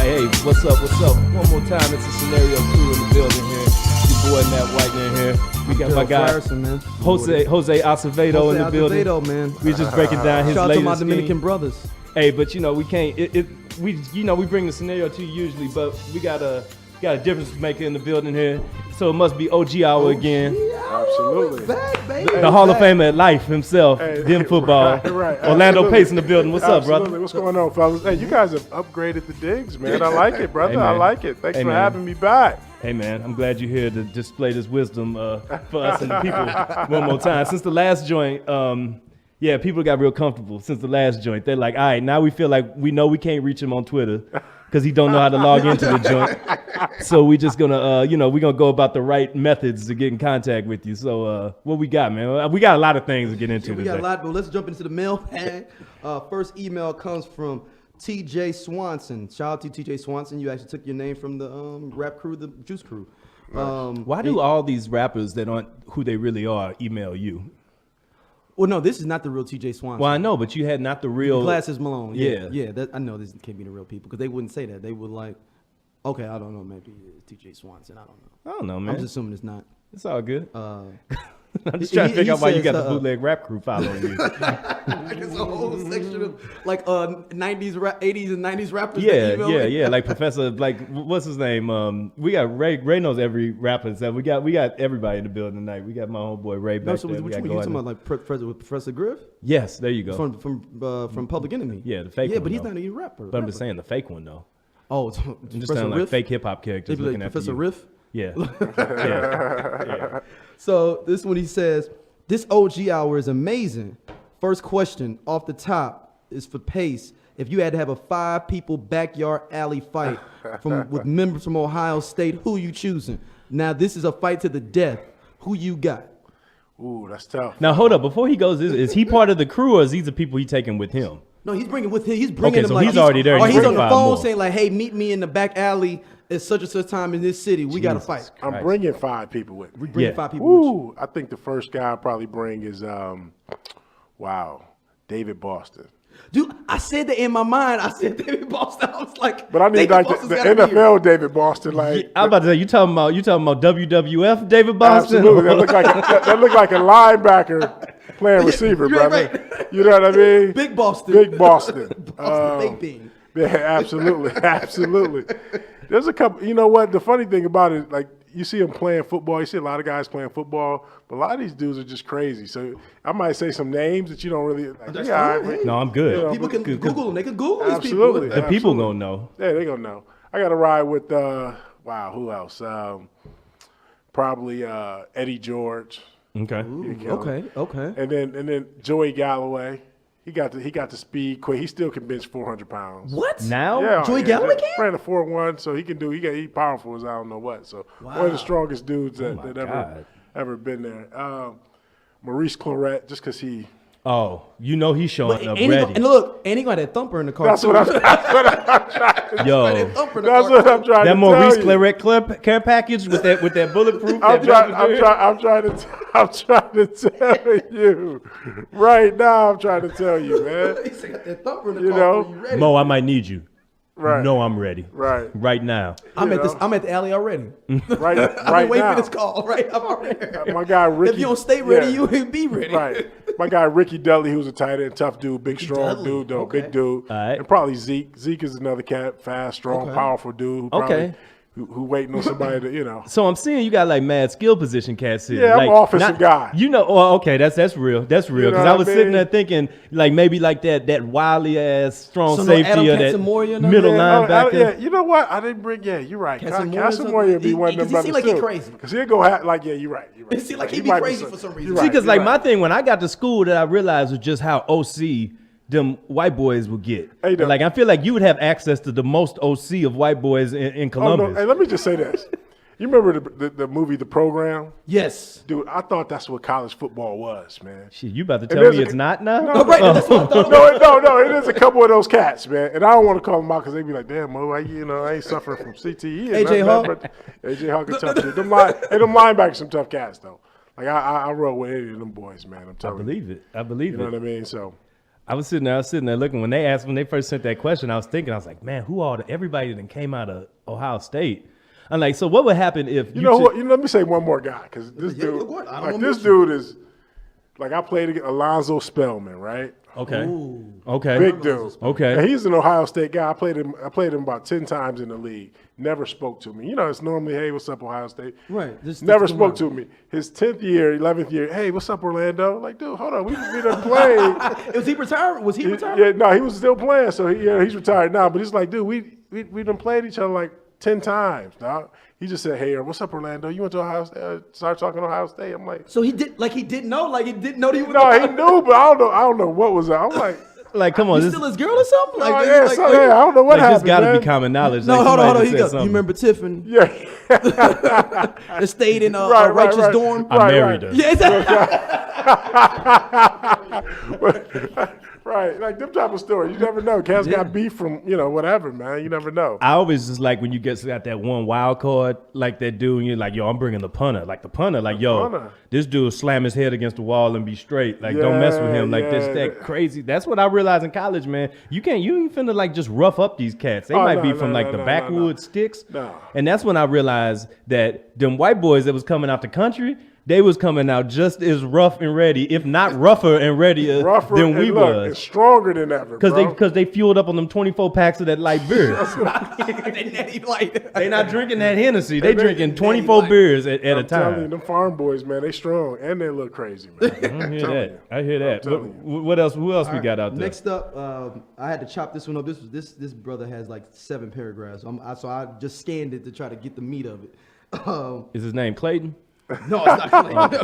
Hey, what's up? One more time, it's a Scenario crew in the building here. Your boy Matt White in here. We got my guy Jose Acevedo in the building. Man. We just breaking down his Shout out latest to my scheme. Dominican brothers. Hey, but we can't. We bring the Scenario to you usually, but we got a difference maker in the building here. So it must be OG hour again. Absolutely. Back, baby. The Hall of Famer at life himself, Dim Football. Right. Orlando Absolutely. Pace in the building. What's up, brother? Absolutely. What's going on, fellas? Hey, you guys have upgraded the digs, man. I like it, brother. Hey, man. I like it. Thanks Hey, for man. having me back. Hey man, I'm glad you're here to display this wisdom for us and the people one more time. Since the last joint, people got real comfortable since the last joint. They're like, all right, now we feel like we know we can't reach him on Twitter because he don't know how to log into the joint. So we just gonna, we're gonna go about the right methods to get in contact with you. So what we got, man? We got a lot of things to get into We today. got a lot, but let's jump into the mailbag. First email comes from TJ Swanson. Shout out to TJ Swanson. You actually took your name from the rap crew, the Juice Crew. Why do all these rappers that aren't who they really are email you? Well, no, this is not the real TJ Swanson. Well, I know, but you had not the real Glasses Malone. Yeah. Yeah. I know this can't be the real people because they wouldn't say that. They would like, okay, I don't know, maybe it's TJ Swanson. I don't know. I don't know, man. I'm just assuming it's not. It's all good. I'm just He- trying to he figure out why you says, got the bootleg rap crew following you. It's a whole section of like 90s, 80s and 90s rappers. that email me. Yeah. Like Professor, like what's his name? We got Ray. Ray knows every rapper. So we got everybody in the building tonight. We got my homeboy Ray No, back so there. which We one got you talking Gordon. about? Like Professor Griff Yes, there you go. from Public Enemy. Yeah, the fake Yeah, one, but he's though. not even a rapper. But I'm just saying the fake one though. Oh, it's I'm just Professor sounding like Riff. fake hip hop They'd characters be looking like at Professor you. Riff. Yeah. yeah. So this one he says, this OG hour is amazing. First question off the top is for Pace. If you had to have a 5-people backyard alley fight with members from Ohio State, who you choosing? Now this is a fight to the death. Who you got? Ooh, that's tough. Now hold up. Before he goes, is he part of the crew or is these the people he taking with him? No, he's bringing with him. He's bringing Okay, them so like he's already there. Or He's he's on the bringing phone five more. saying like, "Hey, meet me in the back alley at such and such time in this city. We got to Jesus fight." Christ. I'm bringing 5 people with me. We bring Yeah. 5 people with you. Ooh, I think the first guy I'll probably bring is, David Boston. Dude, I said that in my mind. I said David Boston. I was like, But I need David like the Boston's gotta be here. NFL David Boston, like. I'm about to say you talking about WWF David Boston? Absolutely, that looked like a linebacker playing receiver, You're brother. right. You know what I mean? Big Boston. Big Boston. Boston baked bean. Yeah, absolutely. There's a couple. You know what? The funny thing about it, like you see them playing football. You see a lot of guys playing football, but a lot of these dudes are just crazy. So I might say some names that you don't really. Like, That's yeah, fine, all right, hey. No, I'm good. You know, People can Good. Google them. They can Google these Absolutely. people. The people Absolutely. gonna know. Yeah, they gonna know. I got to ride with who else? Probably Eddie George. Okay. Okay. And then Joey Galloway. He got the speed quick. He still can bench 400 pounds. What? Now? Yeah, Joey Galloway can? ran a 4.1, so he can do. He powerful as I don't know what. So one of the strongest dudes that my that God. ever been there. Maurice Claret, just because he. Oh, he's showing up And ready. look, and he got that thumper in the car. That's too. what I'm trying to. Yo, That thumper in the That's car, what I'm trying that to Maurice tell you. Claret care package with that bulletproof. I'm that trying to tell you right now. I'm trying to tell you, man. He said, got that thumper in the You car. know? for you ready. Mo, I might need you. Right. No, I'm ready. Right now. I'm You at this. know? I'm at the alley already. Right I've been right waiting now. for this call. Right, I'm already. My guy Ricky. If you don't stay ready, yeah. you will be ready. Right. My guy Ricky Dudley, who's a tight end, tough dude, big strong Dudley, dude, though, okay. big dude. All right. And probably Zeke. Zeke is another cat, fast, strong, Okay. powerful dude. Who Okay. probably, who waiting on somebody to, you know. So I'm seeing you got like mad skill position cats here. Yeah, I'm like, an offensive guy. Okay, that's real. That's real. You know Because what I I was sitting mean? there thinking like maybe like that wily ass strong So no safety Adam or that Katsumoria, no? middle Yeah, linebacker. yeah, you know what? I didn't bring. Yeah, you're right. Casamore would be one of them He brothers seem like he too. crazy. Because he'll go yeah, you're right. You're right. It seem like he be might crazy for some reason. you're See, right, because you're like right. my thing when I got to school that I realized was just how OC them white boys would get. Hey, And, like I feel like you would have access to the most OC of white boys in Oh, Columbus. no. Hey, let me just say this. You remember the movie The Program? Yes. Dude, I thought that's what college football was, man. Shit, you about to And tell there's me a- it's not now? No, Right. That's what I thought. No, it is a couple of those cats, man. And I don't want to call them out because they be like, damn, Mo, I ain't suffering from CTE. AJ Hawk? AJ Hawk is tough, dude. Them linebackers some tough cats, though. Like, I roll with any of them boys, man. I'm I telling you. believe it. I believe You know it. what I mean? So, I was sitting there looking. When they first sent that question, I was like, man, everybody that came out of Ohio State. I'm like, so what would happen if let me say one more guy, because this dude is like, I played against Alonzo Spellman, right? Okay. Ooh. Okay. Big dude. Okay. And he's an Ohio State guy. I played him about 10 times in the league. Never spoke to me. It's normally, hey, what's up, Ohio State? Right. Never spoke to me. His 10th year, 11th year, hey, what's up, Orlando? Like, dude, hold on. We done played. Was he retired? Was he retired? Yeah, no, he was still playing. So he's retired now. But he's like, dude, we done played each other like 10 times, dog. He just said, hey, what's up, Orlando? You went to Ohio State? Started talking to Ohio State. I'm like, so he didn't know that he was. No, he knew, but I don't know what was that. I'm like. Like, come on. You still his girl or something? I don't know what happened. This got to man. be common knowledge. No, like, hold on. you You remember Tiffany? Yeah. That stayed in a righteous dorm? I married her. Yeah, Right, like them type of stories. You never know. Cats got beef from, whatever, man. You never know. I always just like when you got that one wild card, like that dude, and you're like, yo, I'm bringing the punter. Like the punter, like, yo, this dude slam his head against the wall and be straight. Like, don't mess with him. Like, that crazy. That's what I realized in college, man. You ain't finna like just rough up these cats. They might be from the backwoods sticks. No. And that's when I realized that them white boys that was coming out the country, they was coming out just as rough and ready, if not rougher and readier than we was. And stronger than ever, Because they fueled up on them 24 packs of that light beer. They not drinking that Hennessy. They drinking 24 beers at a time. I'm telling you, them farm boys, man, they strong and they look crazy, man. I hear that. What else? Who else we got out there? Next up, I had to chop this one up. This brother has like 7 paragraphs. So I just scanned it to try to get the meat of it. Is his name Clayton? No, it's not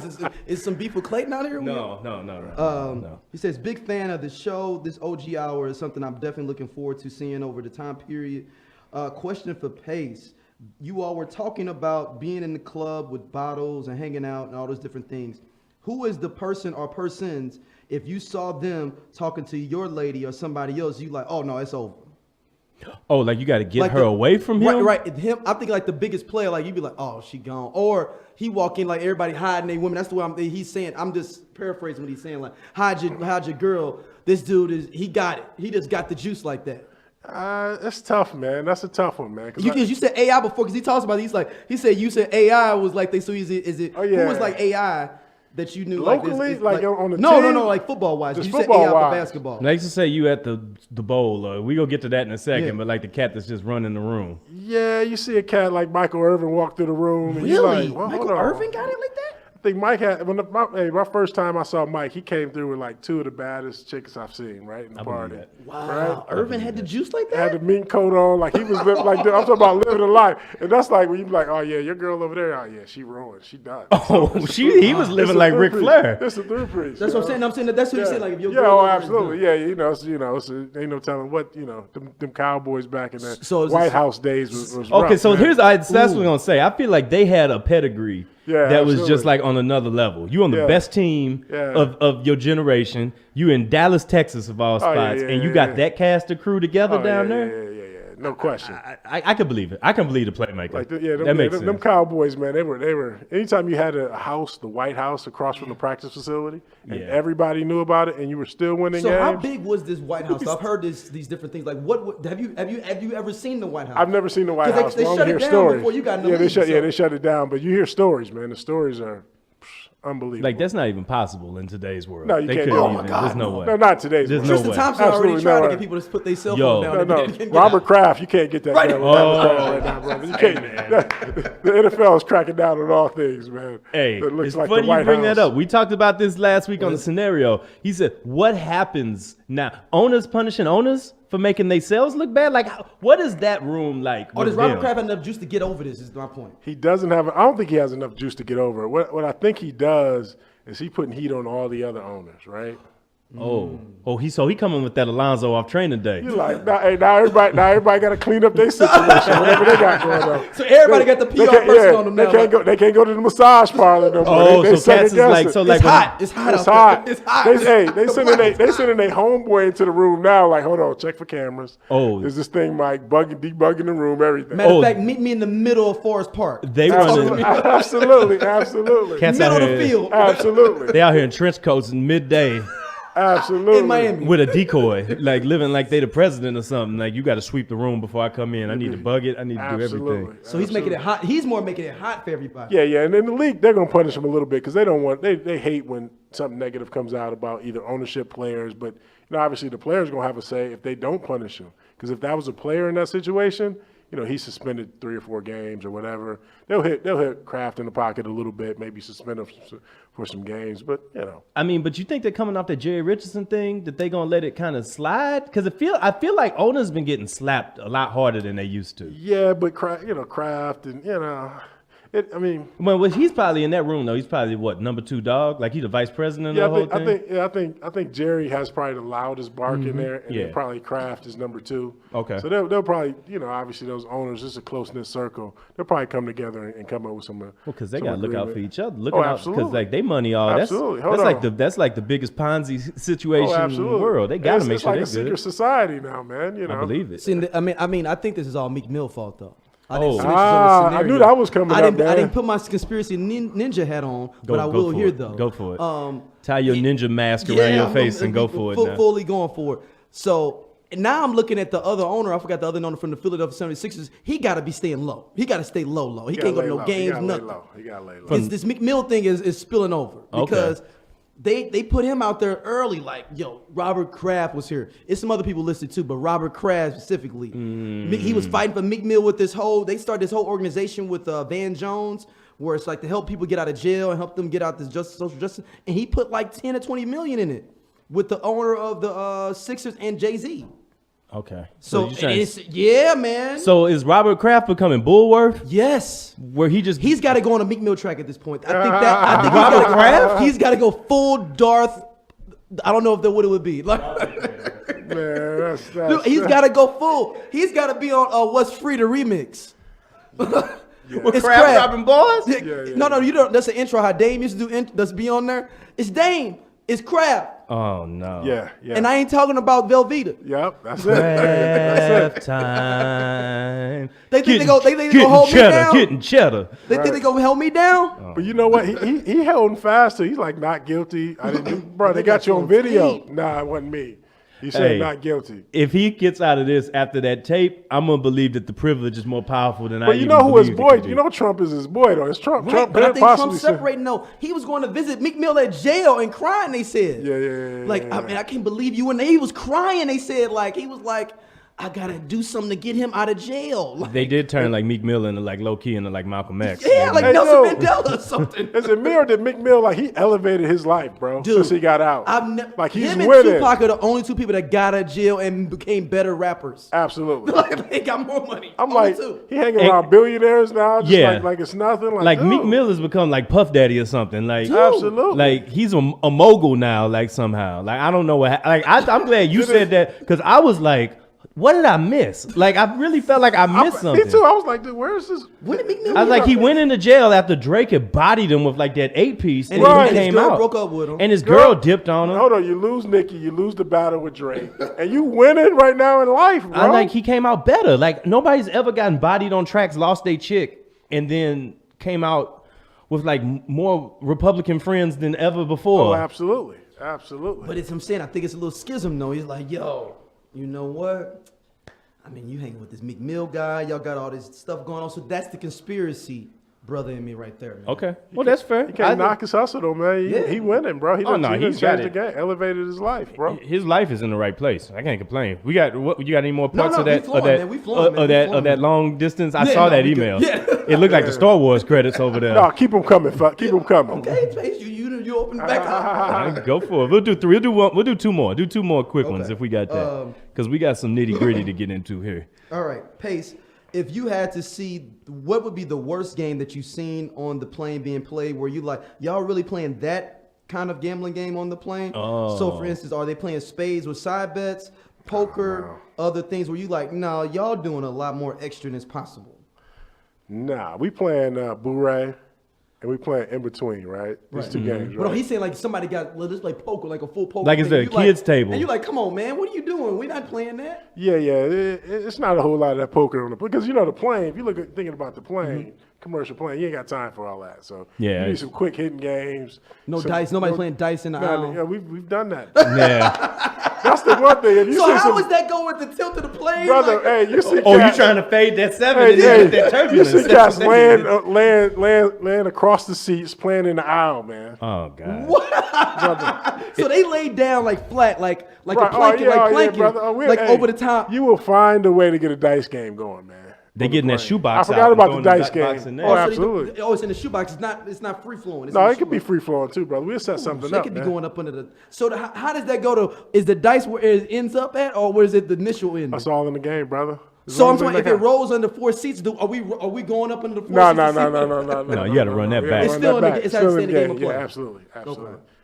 Clayton. Is some beef with Clayton out here? No. He says, big fan of the show. This OG hour is something I'm definitely looking forward to seeing over the time period. Question for Pace. You all were talking about being in the club with bottles and hanging out and all those different things. Who is the person or persons, if you saw them talking to your lady or somebody else, you like, oh, no, it's over? Oh, like you got to get her away from him? Right. Him, I think like the biggest player, like you'd be like, oh, she gone. Or he walk in like everybody hiding their women. That's the way he's saying. I'm just paraphrasing what he's saying. Like, hide your girl. This dude he got it. He just got the juice like that. That's tough, man. That's a tough one, man. You said AI before, because he talks about it. He said you said AI was like they. So is it? Oh, yeah. Who was like AI? That you knew locally, like on the no, team? No, like football wise. Just You said AI for basketball. They used to say you at the bowl. We gonna get to that in a second, but like the cat that's just running the room. Yeah, you see a cat like Michael Irvin walk through the room. And Really? Like, well, Michael Irvin got it like that? I think Mike had my first time I saw Mike, he came through with like 2 of the baddest chicks I've seen, right, in the party. Wow, right? Irvin had the juice like that? Had the mink coat on, like he was living like I'm talking about living a life. And that's like when you be like, oh yeah, your girl over there, oh yeah, she ruined, she done. Oh, he was living like Ric Flair. This is a third-piece. That's what I'm saying. I'm saying that's what you said. Like if your yeah, girl absolutely. Yeah, so ain't no telling what them Cowboys back in the White House days was okay. Rough, So man. that's what I'm gonna say. I feel like they had a pedigree that was just like on another level. You on the best team of your generation. You in Dallas, Texas, of all spots, and you got that cast of crew together down there. Yeah. No question. I can believe it. I can believe the playmaker. Like that makes sense. Them Cowboys, man, they were. Anytime you had a house, the White House across from the practice facility, and everybody knew about it, and you were still winning games. So how big was this White House? I've heard these different things. Like what have you ever seen the White House? I've never seen the White House. They shut it down before you got in the league. They shut it down. But you hear stories, man. The stories are unbelievable. Like that's not even possible in today's world. No, you can't. Oh my God, there's no way. No, not today's world. There's no Tristan way. Thompson already tried to get people to put their cell phone down. No. Robert Kraft, you can't get that down. Right now, brother. You can't. The NFL is cracking down on all things, man. Hey, that looks it's like funny the White you bring House. that up. We talked about this last week on the scenario. He said, what happens now? Owners punishing owners for making themselves look bad? Like, what is that room like? Or does Robert Kraft have enough juice to get over this is my point. He doesn't have, I don't think he has enough juice to get over it. What I think he does is he putting heat on all the other owners, right? So he coming with that Alonzo off training day. You like now everybody got to clean up their situation, whatever they got going on. So everybody got the PR person on them now. They can't go to the massage parlor no more. Oh, they so cats is like so like It's hot. It's hot. They sending their homeboy into the room now. Like, hold on, check for cameras. Oh, is this thing Mike debugging the room? Everything. Matter of fact, meet me in the middle of Forest Park. They running absolutely. Cats middle out of here, the field. Absolutely. They out here in trench coats in midday. Absolutely. In Miami. with a decoy, like living like they the president or something. Like, you got to sweep the room before I come in. I need to bug it. I need to do everything. So he's making it hot. He's more making it hot for everybody. Yeah, and in the league, they're going to punish him a little bit because they hate when something negative comes out about either ownership, players, but obviously the player's going to have a say if they don't punish him. Because if that was a player in that situation, he's suspended 3 or 4 games or whatever. They'll hit Kraft in the pocket a little bit, maybe suspend him for some games, but I mean, but you think they're coming off the Jerry Richardson thing, that they gonna let it kind of slide? Because I feel like owners been getting slapped a lot harder than they used to. Yeah, but Kraft and Well, he's probably in that room though. He's probably what, number 2 dog? Like, he's the vice president of the whole thing. I think Jerry has probably the loudest bark in there, and then probably Kraft is number 2. Okay. So they'll probably, obviously those owners, it's a close knit circle. They'll probably come together and come up with some. Well, because they gotta look out for each other. Absolutely. Because like they money all. Absolutely. That's like the biggest Ponzi situation in the world. They gotta make sure they're good. It's like a secret society now, man. I believe it. See, I think this is all Meek Mill fault though. I knew that was coming up, man. I didn't put my conspiracy ninja hat on, but I will here though. Go for it. Tie your ninja mask around your face and go for it now. Fully going for it. So now I'm looking at the other owner. I forgot the other owner from the Philadelphia 76ers. He got to be staying low. He got to stay low. He can't go to no games, nothing. He got to lay low. This Meek Mill thing is spilling over because they put him out there early. Like, Robert Kraft was here. It's some other people listed too, but Robert Kraft specifically. He was fighting for Meek Mill with they started this whole organization with Van Jones, where it's like to help people get out of jail and help them get out this social justice. And he put like 10 or 20 million in it with the owner of the Sixers and Jay-Z. Okay. So man. So is Robert Kraft becoming Bullworth? Yes. Where he's got to go on a Meek Mill track at this point. I think Robert Kraft. He's got to go full Darth. I don't know if that what it would be. Like, man, that's he's got to go full. He's got to be on What's Free to remix. With Kraft dropping bars? No, you don't. That's an intro. How Dame used to do. Let's be on there. It's Dame. It's Kraft. Oh no. Yeah. And I ain't talking about Velveeta. Yep, that's Kraft time. They think they gonna hold me down. Getting cheddar. They think they gonna hold me down. But you know what? He held him fast. He's like, not guilty. I didn't do. Bro, they got you on video. Nah, it wasn't me. He said not guilty. If he gets out of this after that tape, I'm gonna believe that the privilege is more powerful than I. But you know who his boy? You know Trump is his boy though. It's Trump. Right, but I think Trump's separating though. He was going to visit Meek Mill at jail and crying. They said. Yeah. Like, I mean, I can't believe you. And he was crying. They said he was like, I gotta do something to get him out of jail. They did turn like Meek Mill into like low key into like Malcolm X. Yeah, like Nelson Mandela or something. Is it me or did Meek Mill he elevated his life, bro? Dude, since he got out. He's him and winning. Tupac are the only 2 people that got out of jail and became better rappers. Absolutely. They got more money. I'm like, he hanging around billionaires now, just like it's nothing. Like Meek Mill has become like Puff Daddy or something. Like, absolutely. Like he's a mogul now. Like somehow. Like I don't know what. I'm glad you said that because I was like, what did I miss? Like, I really felt like I missed something. Me too. I was like, dude, where is this? When did Meek Mill? I was like, he went into jail after Drake had bodied him with like that 8-piece, and he came his girl out. Broke up with him. And his girl dipped on him. Hold on, you lose Nicki, you lose the battle with Drake, and you winning right now in life, bro. I like he came out better. Like nobody's ever gotten bodied on tracks, lost their chick, and then came out with like more Republican friends than ever before. Oh, absolutely. But I'm saying, I think it's a little schism though. He's like, yo, you know what? I mean, you hanging with this Meek Mill guy. Y'all got all this stuff going on. So that's the conspiracy brother in me right there, man. Okay. Well, that's fair. He can't knock his hustle, though, man. He winning, bro. He changed the game, elevated his life, bro. His life is in the right place. I can't complain. You got any more parts of that? Of that long distance? I saw that email. Yeah. It looked like the Star Wars credits over there. No, keep them coming. Keep them coming. Okay, Pace, you open back up. Go for it. We'll do 3. We'll do 2 more. Do 2 more quick ones if we got that. Because we got some nitty gritty to get into here. All right, Pace. If you had to see, what would be the worst game that you've seen on the plane being played where you like, y'all really playing that kind of gambling game on the plane? Oh. So, for instance, are they playing spades with side bets, poker, other things where you like, no, y'all doing a lot more extra than is possible? Nah, we playing Boo-Ray. And we playing in between, right? These 2 games, right? But no, he's saying like somebody got, let's play poker, like a full poker. Like it's a kids' table. And you're like, come on, man, what are you doing? We're not playing that. Yeah. It's not a whole lot of that poker on the plane. Because, the plane, if you thinking about the plane, commercial playing. You ain't got time for all that. So Yeah, you need some quick hitting games. No dice. Nobody playing dice in the aisle. Yeah, we've done that. Yeah. That's the one thing. If you So see how some, is that going with the tilt of the plane? brother? Like, Hey, you see? Oh, you cats- trying to fade that 7 Hey, and hey, then get that you turbulence. see cats land across the seats, playing in the aisle, man. Oh God. so they laid down like flat, like Right. a planking, like planking, brother. like over the top. You will find a way to get a dice game going, man. They getting that shoebox I forgot out about and the throwing dice box game. in Oh, there. absolutely. It's in the shoebox. It's not free flowing. No, it could be free flowing too, brother. We'll set something They up. could be man. going up under the. So how does that go to? Is the dice where it ends up at, or where is it the initial end? That's all in the game, brother. As So long I'm as they saying, if make it out. rolls under 4 seats, are we going up under the 4 No, seats? No, you gotta run that Yeah, back. It's run still that in the- back. it's Still actually in in the the game of Yeah, play. absolutely. Okay.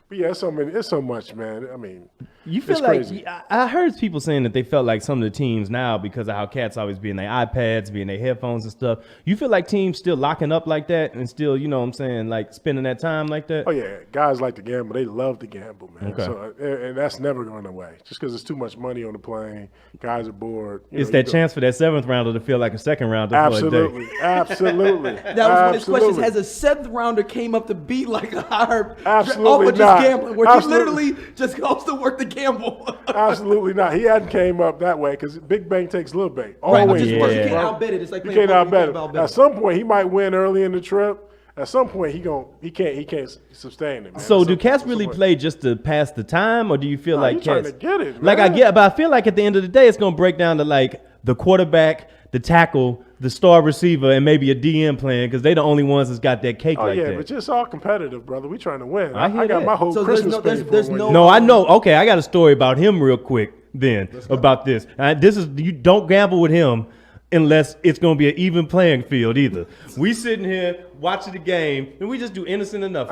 But yeah, it's so much, man. I mean, You feel it's like crazy. I heard people saying that they felt like some of the teams now, because of how cats always be in their iPads, be in their headphones and stuff. You feel like teams still locking up like that and still, you know what I'm saying, like spending that time like that? Oh yeah, guys like to gamble. They love to gamble, man. Okay. So and that's never going away. Just because there's too much money on the plane, guys are bored. It's that chance for that 7th rounder to feel like a 2nd rounder for a Absolutely, day. absolutely. That was one of his questions. Absolutely. Has a 7th rounder came up to beat like a higher Absolutely off of just not. gambling, where Absolutely. he literally just goes to work to gamble. Absolutely not. He hadn't came up that way because big bank takes little bank. Right, Always just Yeah. works, you can't bro. outbet it. It's like You playing can't poker, outbet you can't it. outbet At some point, he might win early in the trip. At some point, he can't sustain it, man. So At do some- cats at really some point. play just to pass the time, or do you feel Nah, like you trying cats to get it, Like I man. get, but I feel like at the end of the day, it's gonna break down to like the quarterback, the tackle, the star receiver, and maybe a DM playing, because they the only ones that's got that cake Oh like yeah, that. but it's all competitive, brother. We trying to win. I hear got that. my whole So there's Christmas no- there's- paid for there's when no- you- No, I know. Okay, I got a story about him real quick. Then about this. This is, you don't gamble with him unless it's gonna be an even playing field either. We sitting here watching the game and we just do innocent enough.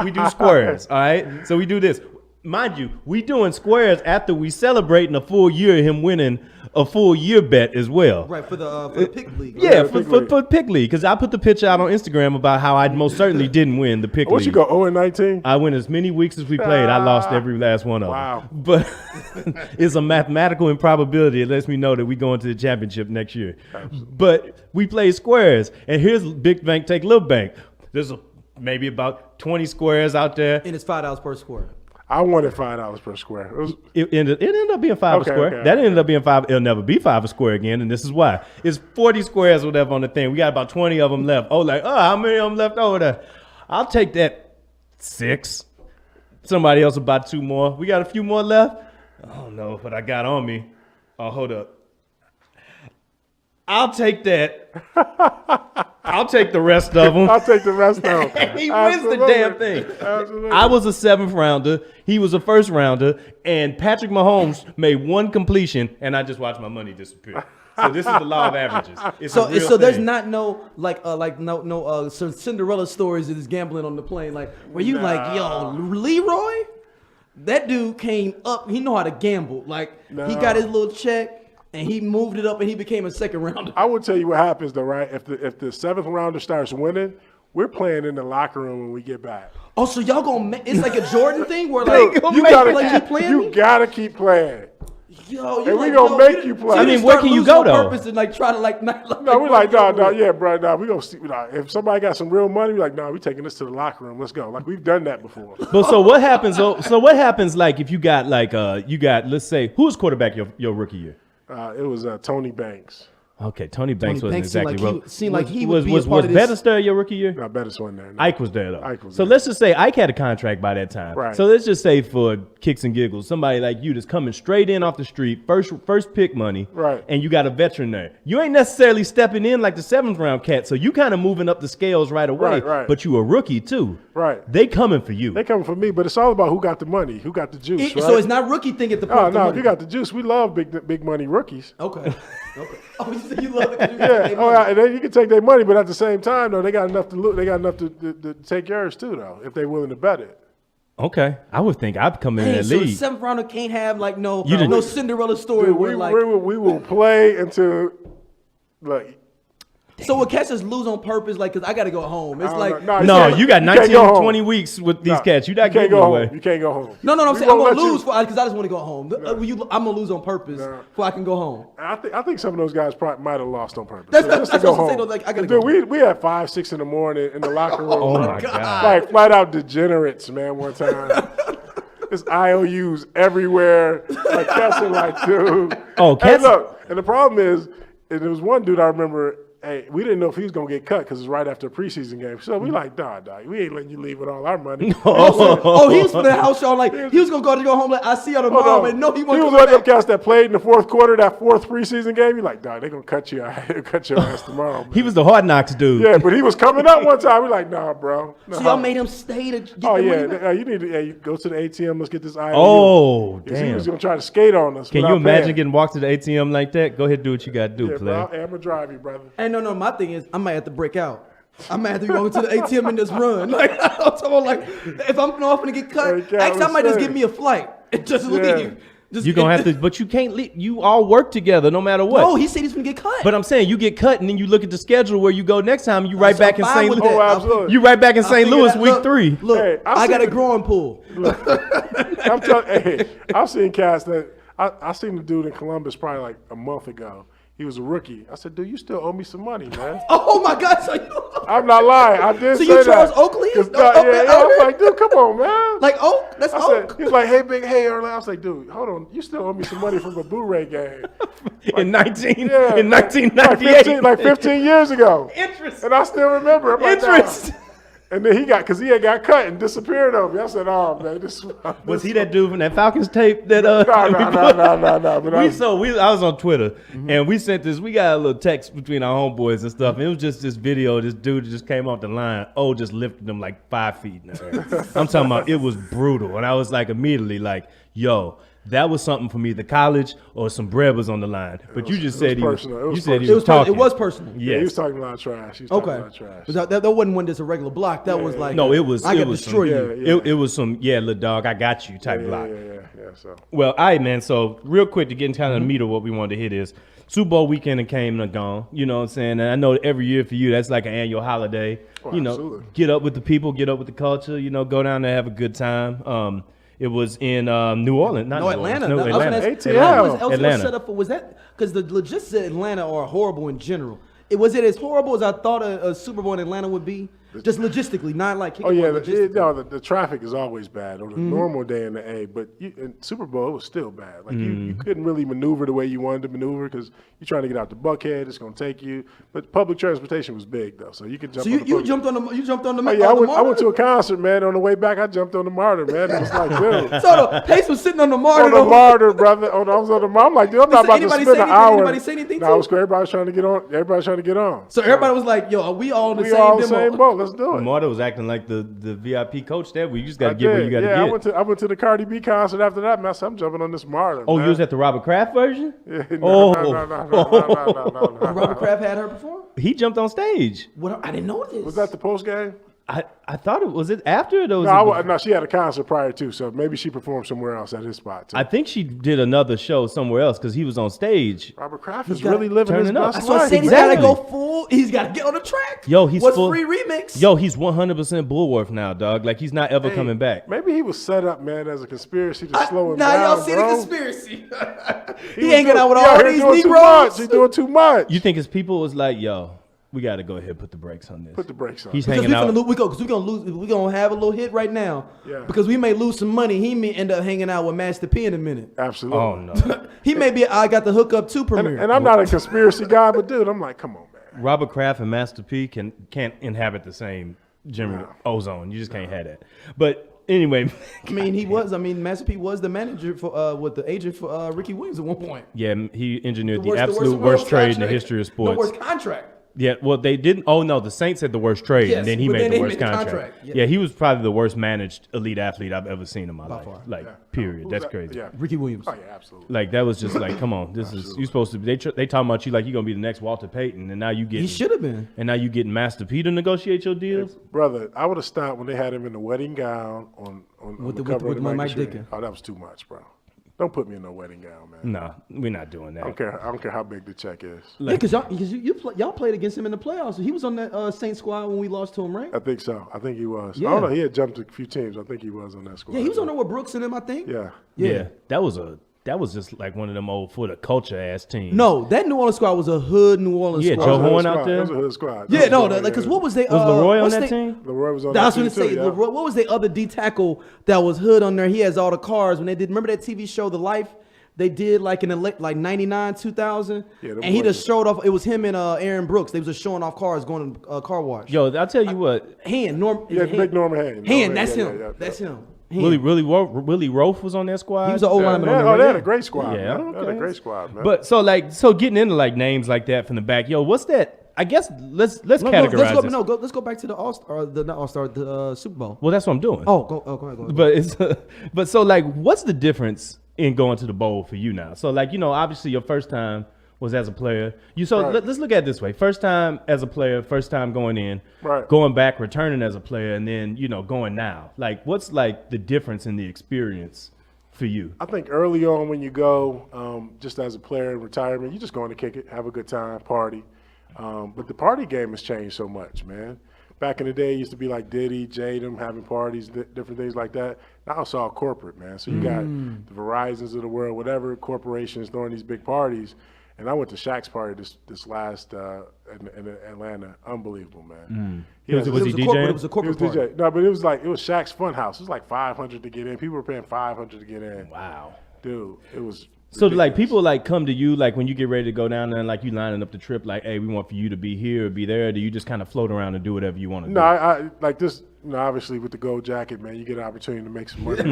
We do squares. All right. So we do this. Mind you, we doing squares after we celebrating a full year of him winning a full year bet as well. Right, for the pick league. Yeah, the Pick for League. Pick League, because I put the picture out on Instagram about how I most certainly didn't win the Pick What League. you go 0-19? I went as many weeks as we played. I lost every last one of Wow. them. But it's a mathematical improbability. It lets me know that we going to the championship next year. But we play squares, and here's big bank take little bank. There's maybe about 20 squares out there. And it's $5 per square. I wanted $5 per square. It was, It ended up being five Okay, a square. okay, That okay. ended up being five. It'll never be five a square again, and this is why. It's 40 squares or whatever on the thing. We got about 20 of them left. Oh, how many of them left over there? I'll take that 6. Somebody else about 2 more. We got a few more left. I don't know what I got on me. Oh, hold up. I'll take that. I'll take the rest of them. I'll take the rest of them. He wins the damn thing. Absolutely. I was a 7th rounder. He was a 1st rounder, and Patrick Mahomes made 1 completion, and I just watched my money disappear. So this is the law of averages. It's a real So there's thing. not no some Cinderella stories of this gambling on the plane, like where you like, yo, Leroy, that dude came up, he know how to gamble. Like he got his little check and he moved it up and he became a 2nd rounder. I will tell you what happens though, right? If the 7th rounder starts winning, we're playing in the locker room when we get back. Oh, so y'all gonna it's like a Jordan thing where like Dude, you gotta keep playing. You gotta keep playing. Yo, And we gonna make you play. I mean, where can you go, though? Purpose and like try to like not. No, we're like, no, yeah, bro, no, we gonna see. Nah, if somebody got some real money, we're like, no, we taking this to the locker room. Let's go. Like we've done that before. But so what happens? So what happens? Like if you got let's say, who was quarterback your rookie year? It was Tony Banks. Okay, Tony Banks wasn't Banks seemed exactly. like seemed like he would be a was part of this. Better your rookie year? No, Bettis wasn't there. No. Ike was there though. Ike was So there. let's just say Ike had a contract by that time. Right. So let's just say for kicks and giggles, somebody like you that's coming straight in off the street, first pick money, Right. and you got a veteran there. You ain't necessarily stepping in like the 7th round cat, so you kind of moving up the scales right away. Right. But you a rookie too. Right. They coming for you. They coming for me, but it's all about who got the money, who got the juice. Right? So it's not rookie thing at the point. Oh of the no, money. you got the juice. We love big money rookies. Okay. Oh, you said you love it. 'cause you got Yeah. their Oh, money. and then you can take their money, but at the same time, though, they got enough to look. They got enough to take yours too, though, if they're willing to bet it. Okay. I would think I'd come in Hey, that so the league. 7th rounder can't have like no You didn't- Cinderella story Dude, where we like will play until like. So what cats just lose on purpose, like, because I got to go home. It's like, No, you got 19, 20 weeks with these cats. You're not getting away. You can't go home. No, I'm saying I'm going to lose because I just want to go home. I'm going to lose on purpose before I can go home. I think some of those guys probably might have lost on purpose. That's what I'm saying. Like, I got to go. Dude, we had 5, 6 in the morning in the locker room. Oh, my God. Like, flat out degenerates, man, one time. There's IOUs everywhere. Like, cats are like, dude. Oh, cats. Hey, look, and the problem is, and there was one dude I remember, hey, we didn't know if he was going to get cut because it was right after a preseason game. So we like, dog, we ain't letting you leave with all our money. He was for the house show. Like, he was going to go home. Like, I see you tomorrow. And no, he wasn't. He was one of them cats that played in the fourth quarter, that fourth preseason game. You're like, dog, they're going to cut you out. They'll cut your ass tomorrow. Man. He was the Hard Knocks dude. Yeah, but he was coming up one time. We're like, nah, bro. Nah. So y'all made him stay to get the money back? You need to you go to the ATM. Let's get this IOU. Oh, damn. He was going to try to skate on us. Can you imagine getting walked to the ATM like that? Go ahead and do what you got to do, yeah, player. Bro, I'm going to drive you, brother. Hey, no, my thing is, I might have to break out. I might have to go to the ATM and just run. Like, I'm talking like, if I'm off and get cut, I might just give me a flight and just leave. You're going to have to, but you can't leave. You all work together no matter what. No, he said he's going to get cut. But I'm saying you get cut and then you look at the schedule where you go next time. You right back in St. Louis. Oh, absolutely. You right back in St. Louis week 3. Look, hey, I got a growing pool. Look, I'm telling. Hey, I've seen cats that I seen the dude in Columbus probably like a month ago. He was a rookie. I said, dude, you still owe me some money, man. Oh, my God. So I'm not lying. I did say that. So you Charles Oakley? I was like, dude, come on, man. Like Oak? That's Oak. He was like, hey, Earl. I was like, dude, hold on. You still owe me some money from a Blu-ray game. Like, in 1998. Like 15 years ago. Interest. And I still remember. Interest. Like, and then he had got cut and disappeared on me. I said, "Oh man, was he that dude from that Falcons tape that No. I was on Twitter and we sent this. We got a little text between our homeboys and stuff. And it was just this video. This dude just came off the line. Just lifted him like 5 feet in the air. I'm talking about it was brutal. And I was like immediately like, yo. That was something for me. The college or some bread was on the line, but you just said he was. You said he was talking. It was personal. Yeah, he was talking a lot of trash. Okay. That wasn't one that's a regular block. That was like no, it was. I got destroy you. It was some little dog. I got you type block. Yeah. So well, all right, man. So real quick to get into kind of the meat of what we wanted to hit is Super Bowl weekend and came and gone. You know what I'm saying? And I know every year for you that's like an annual holiday. Absolutely. Get up with the people, get up with the culture. Go down there, have a good time. It was in New Orleans, not Atlanta. New Orleans. Atlanta. ATL. Atlanta. Set up for was that because the logistics in Atlanta are horrible in general. Was it as horrible as I thought a Super Bowl in Atlanta would be? Just logistically, not like kicking the traffic is always bad on a normal day in the A, but in Super Bowl it was still bad. Like you couldn't really maneuver the way you wanted to maneuver because you're trying to get out the Buckhead. It's going to take you, but public transportation was big though, so you could jump. So you jumped on the Oh yeah, I went to a concert, man. On the way back, I jumped on the Martyr, man. It was like, dude. So the Pace was sitting on the Martyr. On the Martyr, brother. I was on the Martyr. I'm like, dude, I'm not about to spend an hour. Anybody say anything? No, it was great. Everybody's trying to get on. Everybody's trying to get on. So everybody was like, yo, are we all in the same boat? Let's do it. Martyr was acting like the VIP coach there. You just got to get where you got to get. I went to the Cardi B concert after that, man. So I'm jumping on this Martyr. Oh, man. You was at the Robert Kraft version? Yeah, no. Robert Kraft had her perform? He jumped on stage. What? I didn't know this. Was that the post game? I thought it was after it was. No, she had a concert prior too, so maybe she performed somewhere else at his spot too. I think she did another show somewhere else because he was on stage. Robert Kraft is really living his best life. So I said he's got to go full. He's got to get on the track. Yo, he's What's free remix? Yo, he's 100% Bullworth now, dog. Like he's not ever coming back. Maybe he was set up, man, as a conspiracy to slow him down. Y'all see the conspiracy? He hanging out with all these Negroes. He's doing too much. You think his people was like, yo? We got to go ahead and put the brakes on this. Put the brakes on. He's hanging out. We're going to have a little hit right now. Yeah. Because we may lose some money. He may end up hanging out with Master P in a minute. Absolutely. Oh, no. He may be I got the hookup too premiere. And I'm not a conspiracy guy, but dude, I'm like, come on, man. Robert Kraft and Master P can't inhabit the same general ozone. You just can't have that. But anyway. Master P was the manager for the agent for Ricky Williams at one point. Yeah, he engineered the absolute worst trade in the history of sports. The worst contract. Yeah, well, they didn't. Oh no, the Saints had the worst trade, yes, and then he made the worst contract. Yeah. Yeah, he was probably the worst managed elite athlete I've ever seen in my life. Like, period. That's crazy. Yeah. Ricky Williams. Oh yeah, absolutely. Like that was just like, come on, this is you supposed to be. They talking about you like you're gonna be the next Walter Payton, and now you get. He should have been. And now you getting Master P to negotiate your deals. Hey, brother, I would have stopped when they had him in the wedding gown on the cover of the Mike magazine. Dicker. Oh, that was too much, bro. Don't put me in no wedding gown, man. No, we're not doing that. I don't care how big the check is. Yeah, because y'all played against him in the playoffs. He was on that Saints squad when we lost to him, right? I think so. I think he was. Yeah. I don't know. He had jumped a few teams. I think he was on that squad. Yeah, he was on there with Brooks and him, I think. Yeah. Yeah, that was just like one of them old for the culture ass teams. No, that New Orleans squad was a hood New Orleans Yeah, squad. Joe That was a Horn hood out squad. there? That was a hood squad. Yeah, no, because what was they? Was Leroy on what's that they- team? Leroy was on That's that what team I say. too, yeah. Leroy, what was the other D tackle that was hood on there? He has all the cars when they did. Remember that TV show, The Life? They did like in the like 99, 2000, Yeah, them and he boys just showed off. It was him and Aaron Brooks. They was just showing off cars going to car wash. Yo, I'll tell you what. Hand, Norm. Yeah, Hand. Big Norman Hand. Hand, that's Yeah, him. yeah, yeah. That's him. Hand. Willie Rofe was on that squad. He was an old lineman on Yeah, there. they had right? a great squad. Yeah, man. They had a okay. great squad, man. But so getting into like names like that from the back, yo, what's that? I guess let's No, categorize this. let's go back to the All-Star, not All-Star, the Super Bowl. Well, that's what I'm doing. Go ahead. But it's but so like, what's the difference in going to the bowl for you now? So like, obviously your first time was as a player. Right. Let's look at it this way: first time as a player, first time going in, Right. going back, returning as a player, and then going now. Like, what's like the difference in the experience for you? I think early on when you go, just as a player in retirement, you're just going to kick it, have a good time, party. But the party game has changed so much, man. Back in the day, it used to be like Diddy, Jadam, having parties, different things like that. Now it's all corporate, man. So you got the Verizons of the world, whatever corporations throwing these big parties. And I went to Shaq's party this last in Atlanta. Unbelievable, man. Was he It was a DJing? It was a He was corporate party. DJ. No, but it was Shaq's Fun House. It was like $500 to get in. People were paying $500 to get in. Wow. Dude, it was. So like ridiculous. people like come to you like when you get ready to go down there and like you lining up the trip like, hey, we want for you to be here or be there. Or do you just kind of float around and do whatever you want to No, do? I like this. Obviously with the gold jacket, man, you get an opportunity to make some money.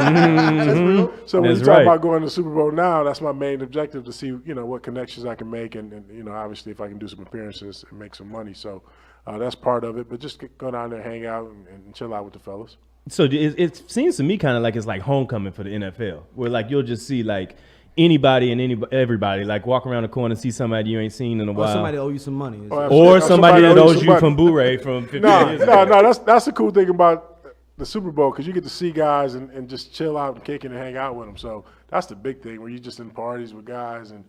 So when That's you talk right. about going to the Super Bowl now, that's my main objective to see, what connections I can make, and obviously if I can do some appearances and make some money. So that's part of it. But just go down there, hang out, and chill out with the fellas. So it seems to me kind of like it's like homecoming for the NFL, where like you'll just see like anybody and everybody like walk around the corner and see somebody you ain't seen in a Or while, somebody owe you some money. or somebody that owes some you money. from Boo-Ray from 50 No, years ago. that's the cool thing about the Super Bowl, because you get to see guys and just chill out and kick it and hang out with them. So that's the big thing, where you're just in parties with guys and,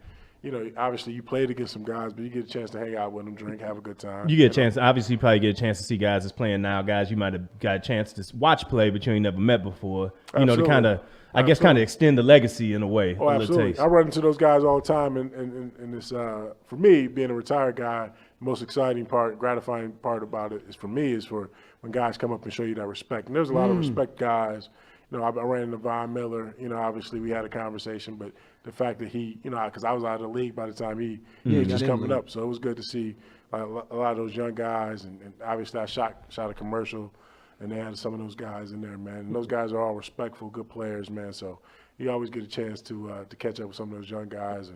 obviously you played against some guys, but you get a chance to hang out with them, drink, have a good time. You get a chance. Obviously, you probably get a chance to see guys that's playing now. Guys you might have got a chance to watch play, but you ain't never met before. To Absolutely. kind of, I guess, kind of extend the legacy in a way. Oh, a little absolutely. taste. I run into those guys all the time, and this for me, being a retired guy, the most exciting part, gratifying part about it is for when guys come up and show you that respect. And there's a lot of respect guys. I ran into Von Miller. Obviously we had a conversation, but the fact that he, because I was out of the league by the time he was just coming up, so it was good to see a lot of those young guys. And obviously I shot a commercial, and they had some of those guys in there, man. And those guys are all respectful, good players, man. So you always get a chance to catch up with some of those young guys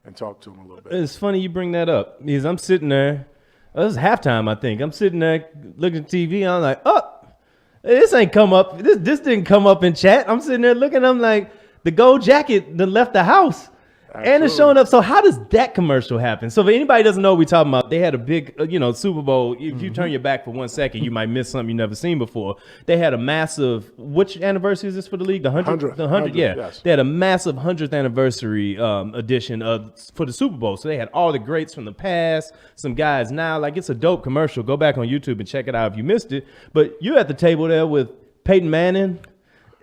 and talk to them a little bit. It's funny you bring that up because I'm sitting there. This is halftime, I think. I'm sitting there looking at TV. And I'm like, oh, this ain't come up. This didn't come up in chat. I'm sitting there looking. I'm like, the gold jacket done left the house. And it's showing up. So how does that commercial happen? So if anybody doesn't know what we're talking about, they had a big, Super Bowl. If you turn your back for 1 second, you might miss something you never seen before. They had a massive, which anniversary is this for the league? The 100th? The 100th, yeah. Yes. They had a massive 100th anniversary edition for the Super Bowl. So they had all the greats from the past, some guys now. Like, it's a dope commercial. Go back on YouTube and check it out if you missed it. But you're at the table there with Peyton Manning.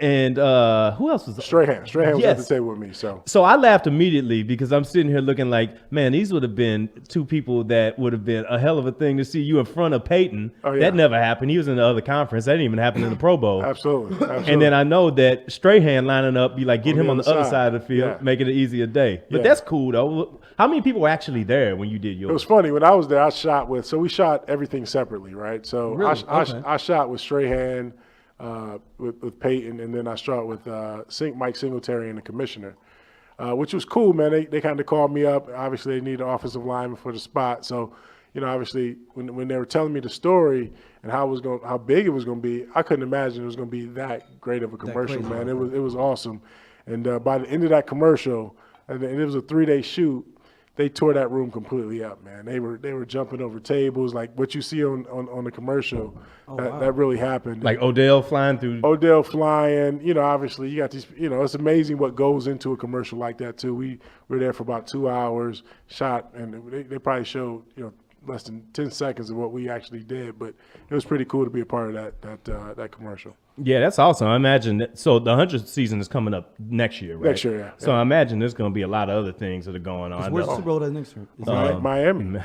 And who else was there? Strahan was at Yes. the table with me. So I laughed immediately because I'm sitting here looking like, man, these would have been two people that would have been a hell of a thing to see you in front of Peyton. Oh, yeah. That never happened. He was in the other conference. That didn't even happen in the Pro Bowl. Absolutely. And then I know that Strahan lining up, be like, get him on the other side of the field, Yeah. make it an easier day. But Yeah. that's cool, though. How many people were actually there when you did It was yours? funny. When I was there, we shot everything separately, right? So Really? Okay. I shot with Strahan, with Peyton, and then I shot with Mike Singletary and the commissioner, which was cool, man. They kind of called me up. Obviously, they need an offensive lineman for the spot. So, obviously, when they were telling me the story and how big it was going to be, I couldn't imagine it was going to be that great of a commercial, crazy. man. It was awesome. And by the end of that commercial, and it was a 3-day shoot, they tore that room completely up, man. They were jumping over tables, like what you see on the commercial. That really happened. Like Odell flying through. Odell flying, obviously you got these, it's amazing what goes into a commercial like that too. We were there for about 2 hours, shot, and they probably showed, less than 10 seconds of what we actually did, but it was pretty cool to be a part of that commercial. Yeah, that's awesome. I imagine that. So the 100th season is coming up next year, right? Next year, yeah. So I imagine there's going to be a lot of other things that are going on. Where's the Super Bowl next year? Is it Miami.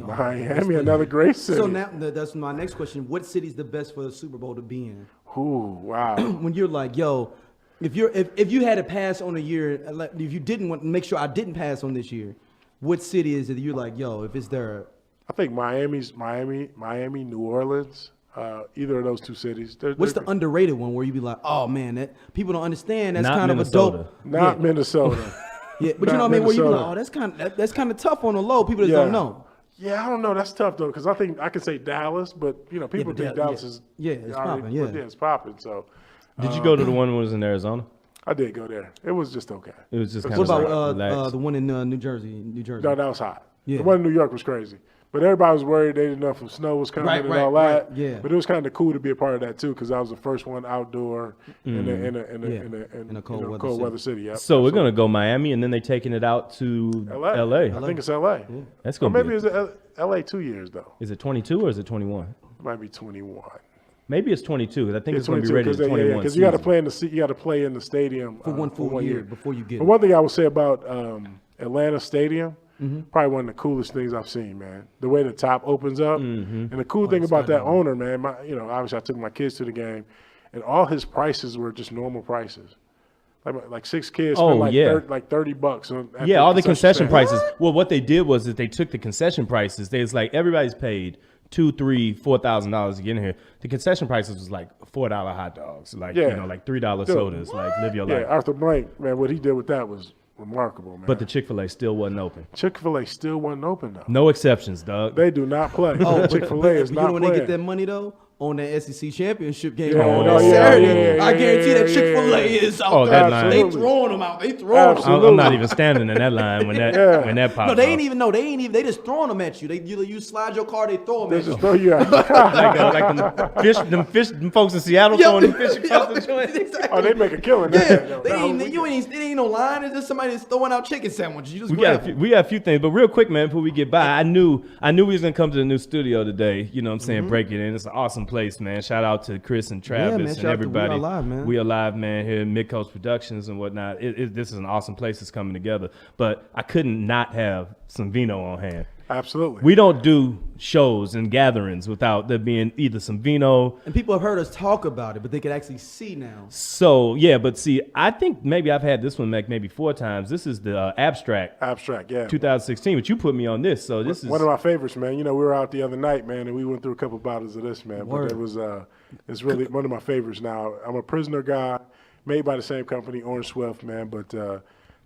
Miami, another great city. So now that's my next question. What city's the best for the Super Bowl to be in? Ooh, wow. When you're like, yo, if you had to pass on a year, if you didn't want to make sure I didn't pass on this year, what city is it that you're like, yo, if it's there? I think Miami, New Orleans, either of those two cities. What's the underrated one where you be like, oh man, that people don't understand? That's Not kind Minnesota. of a dope. Not Minnesota. Yeah, but you know what I mean? Where you be like, oh, that's kind of tough on the low. People just don't know. Yeah, I don't know. That's tough though, because I think I can say Dallas, but people think Dallas is it's popping. Yeah, it's popping. So, Did you go to the one that was in Arizona? I did go there. It was just okay. It was just kind What of about the one in New Jersey? No, that was hot. Yeah. The one in New York was crazy. But everybody was worried they didn't know if snow was coming and all that. Right, yeah. But it was kind of cool to be a part of that too, because I was the first one outdoor in a cold weather city. Yep. So we're gonna go Miami, and then they're taking it out to L.A. I think it's L.A. Yeah. That's gonna maybe it's L.A. 2 years though. Is it 22 or is it 21? It might be 21. Maybe it's 22 because I think it's going to be 22, ready to 21. Because you got to play in the stadium for one full year before you get But it. one thing I would say about Atlanta Stadium, probably one of the coolest things I've seen, man. The way the top opens up, and the cool thing about that owner, man. Obviously I took my kids to the game, and all his prices were just normal prices. Like 6 kids spent like $30. All the concession prices. Well, what they did was that they took the concession prices. They was like everybody's paid $2,000, $3,000, $4,000 to get in here. The concession prices was like $4 hot dogs, like like $3 sodas, like live your life. Yeah, Arthur Blank, man, what he did with that was remarkable, man. But the Chick-fil-A still wasn't open. Chick-fil-A still wasn't open though. No exceptions, Doug. They do not play. Chick-fil-A is not playing. When they get that money though? On that SEC championship game Saturday, I guarantee that Chick-fil-A is out there. That they throwing them out. They throwing them. I'm not even standing in that line when that pops. No, they ain't even. They just throwing them at you. You slide your car, they throw them at you. They just throw you out. like them folks in Seattle throwing them fish across the joint. Exactly. Oh, they make a killing. Yeah, it ain't no line. It's just somebody that's throwing out chicken sandwiches. You just we got a few things, but real quick, man, before we get by, I knew we was gonna come to the new studio today. You know what I'm saying? Break it in. It's an awesome place, man. Shout out to Chris and Travis and everybody. We Alive, man, here at Mid-Coast Productions and whatnot. This is an awesome place that's coming together. But I couldn't not have some vino on hand. Absolutely. We don't do shows and gatherings without there being either some vino. And people have heard us talk about it, but they can actually see now. So, yeah, but see, I think maybe I've had this one maybe 4 times. This is the Abstract. Abstract, yeah. 2016, but you put me on this, so this is one of my favorites, man. We were out the other night, man, and we went through a couple bottles of this, man. But it was it's really one of my favorites now. I'm a Prisoner guy, made by the same company, Orange Swift, man, but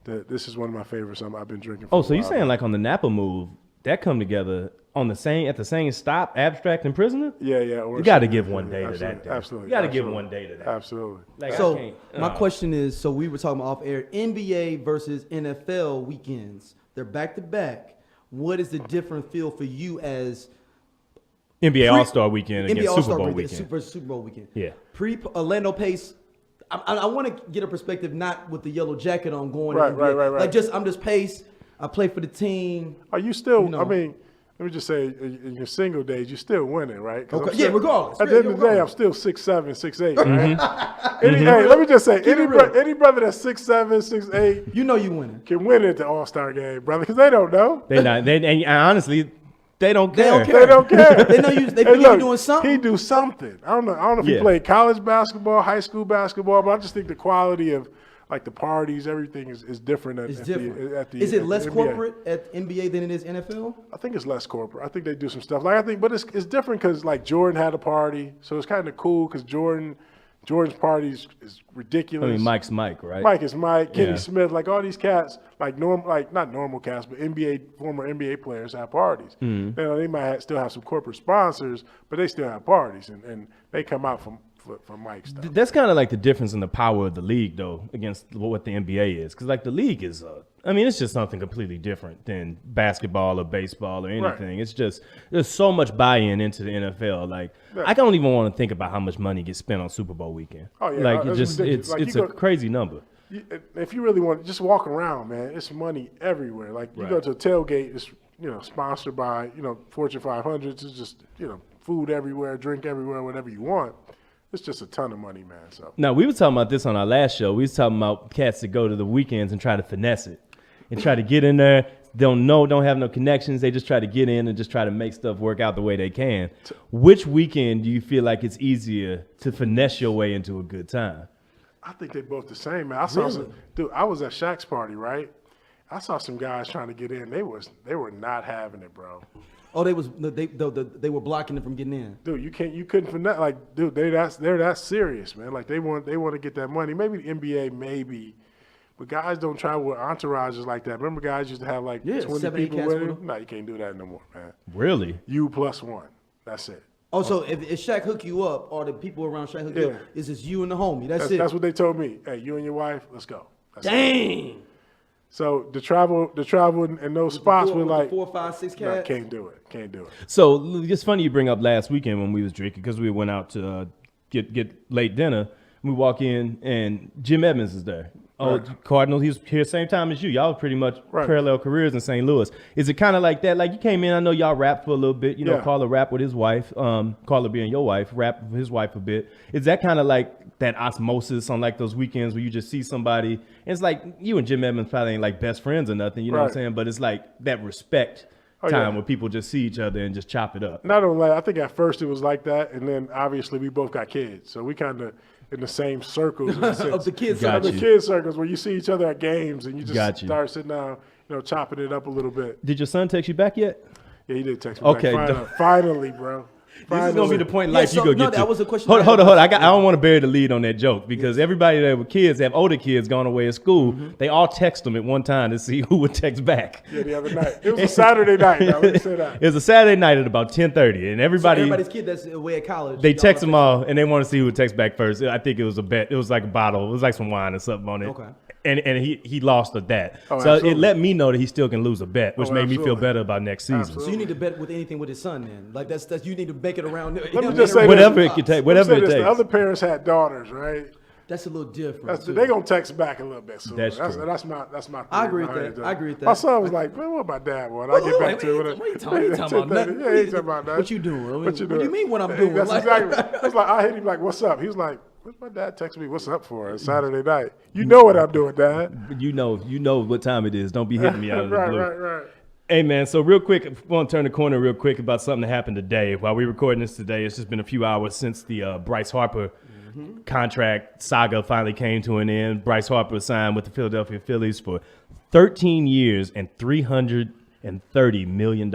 this is one of my favorites I've been drinking for a while. So you're saying like on the Napa move, that come together at the same stop, Abstract and Prisoner? Yeah. You got to give one day to that. Absolutely. You got to give one day to that. Absolutely. Like, so my question is, so we were talking off air, NBA versus NFL weekends. They're back to back. What is the different feel for you as NBA All-Star weekend against All-Star Super Bowl weekend? weekend. Super Bowl weekend. Yeah. Orlando Pace. I want to get a perspective, not with the yellow jacket on going. Right. Like I'm just Pace. I play for the team. Are you still? I mean, let me just say, in your single days, you're still winning, right? Okay. Regardless. At the end of the day, I'm still 6'7", 6'8", right? Hey, let me just say, any brother that's 6'7", 6'8", you winning. Can win at the All-Star game, brother, because they don't know. And honestly, they don't care. They don't care. They know you. They think you're doing something. He do something. I don't know if he played college basketball, high school basketball, but I just think the quality of like the parties, everything is different. Is it less corporate at NBA than it is NFL? I think it's less corporate. I think they do some stuff. But it's different because like Jordan had a party, so it's kind of cool because Jordan's party is ridiculous. I mean, Mike's Mike, right? Mike is Mike. Kenny Smith, like all these cats, not normal cats, but former NBA players have parties. They might still have some corporate sponsors, but they still have parties, and they come out from for Mike stuff. That's kind of like the difference in the power of the league, though, against what the NBA is. Because, like, the league is, it's just something completely different than basketball or baseball or anything. Right. It's just, there's so much buy-in into the NFL. Like, I don't even want to think about how much money gets spent on Super Bowl weekend. Oh, yeah. Like, It's ridiculous. Like, it's a crazy number. If you really want to just walk around, man, it's money everywhere. Like, you go to a tailgate, it's, sponsored by, Fortune 500s. It's just, food everywhere, drink everywhere, whatever you want. It's just a ton of money, man. So Now, we were talking about this on our last show. We was talking about cats that go to the weekends and try to finesse it and try to get in there. Don't have no connections. They just try to get in and just try to make stuff work out the way they can. Which weekend do you feel like it's easier to finesse your way into a good time? I think they both the same, man. I saw dude, I was at Shaq's party, right? I saw some guys trying to get in. They were not having it, bro. Oh, they were blocking them from getting in. Dude, you couldn't finesse. Like, dude, they're that serious, man. Like, they want to get that money. Maybe the NBA, maybe, but guys don't travel with entourages like that. Remember, guys used to have like 20 people with them. No, you can't do that no more, man. Really? You plus one. That's it. Oh, so if Shaq hook you up, or the people around Shaq hook you up, it's just you and the homie. That's it. That's what they told me. Hey, you and your wife, let's go. That's Dang. it. So the travel in those spots were like 4, 5, 6 cats. No, can't do it. So it's funny you bring up last weekend when we was drinking because we went out to get late dinner. We walk in and Jim Edmonds is there. Oh, right. Cardinals, he was here same time as you. Y'all pretty much parallel careers in St. Louis. Is it kind of like that? Like you came in, I know y'all rapped for a little bit. Carla rapped with his wife. Carla being your wife, rapped with his wife a bit. Is that kind of like that osmosis on like those weekends where you just see somebody? And it's like you and Jim Edmonds probably ain't like best friends or nothing, you know what I'm saying? But it's like that respect time where people just see each other and just chop it up. Not only, I think at first it was like that, and then obviously we both got kids, so we kind of in the same circles of the kids circles where you see each other at games and you just start sitting down, chopping it up a little bit. Did your son text you back yet? Yeah, he did text me back. Finally, bro. This is gonna be the point in life you go get to. That was a question. Hold on. I don't want to bury the lead on that joke because everybody that with kids have older kids gone away at school. Mm-hmm. They all text them at one time to see who would text back. Yeah, the other night. It was a Saturday night. Now, let me say that. It was a Saturday night at about 10:30, and everybody's kid that's away at college. They text them all, and they want to see who would text back first. I think it was a bet. It was like a bottle. It was like some wine or something on it. Okay. And he lost at that. Oh, so absolutely. It let me know that he still can lose a bet, which made me feel better about next season. Absolutely. So you need to bet with anything with his son then. Like that's you need to make it around. Let me just say whatever it can take. Whatever it takes. The other parents had daughters, right? That's a little different. They're gonna text back a little bit soon. That's true. That's my. I agree with that. My son was like, "Man, what my dad want?" I get back to it. What are you talking about? Yeah, he ain't talking about that. What you doing? What you doing? What do you mean what I'm doing? That's exactly. It's like I hit him like, "What's up?" He was like, "What's my dad text me? What's up for? It's Saturday night. You know what I'm doing, Dad. You know what time it is. Don't be hitting me out of the blue." Right. Hey, man, so real quick, I want to turn the corner real quick about something that happened today. While we're recording this today, it's just been a few hours since the Bryce Harper contract saga finally came to an end. Bryce Harper signed with the Philadelphia Phillies for 13 years and $330 million.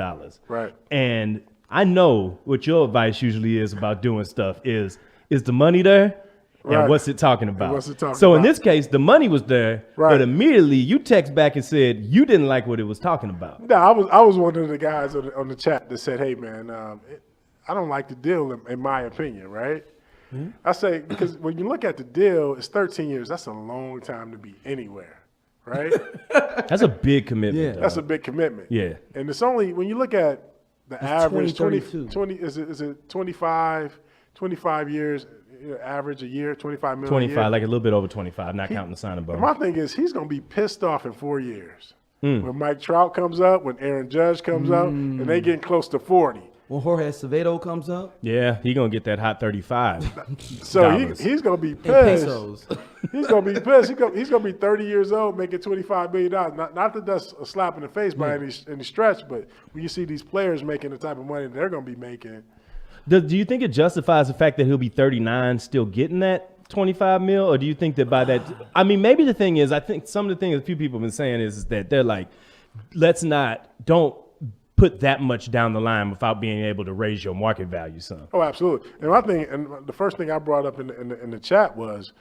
Right. And I know what your advice usually is about doing stuff is the money there? And what's it talking about? In this case, the money was there, but immediately you text back and said you didn't like what it was talking about. No, I was one of the guys on the chat that said, "Hey, man, I don't like the deal in my opinion, right?" Mm-hmm. I say because when you look at the deal, it's 13 years. That's a long time to be anywhere, right? That's a big commitment. Yeah. That's a big commitment. Yeah. And it's only when you look at the average 20 is it 25 years. Average a year, 25 million. 25, a year. like a little bit over 25, not counting the signing bonus. My thing is, he's going to be pissed off in 4 years. When Mike Trout comes up, when Aaron Judge comes up, and they getting close to 40. When Jorge Acevedo comes up. Yeah, he's going to get that hot 35. So he's going to be pissed. He's going to be pissed. He's going to be 30 years old making $25 million. Not that that's a slap in the face by any stretch, but when you see these players making the type of money they're going to be making. Do you think it justifies the fact that he'll be 39 still getting that 25 mil? Or do you think that by that – I mean, maybe the thing is I think some of the things a few people have been saying is that they're like, don't put that much down the line without being able to raise your market value some. Oh, absolutely. And the first thing I brought up in the chat was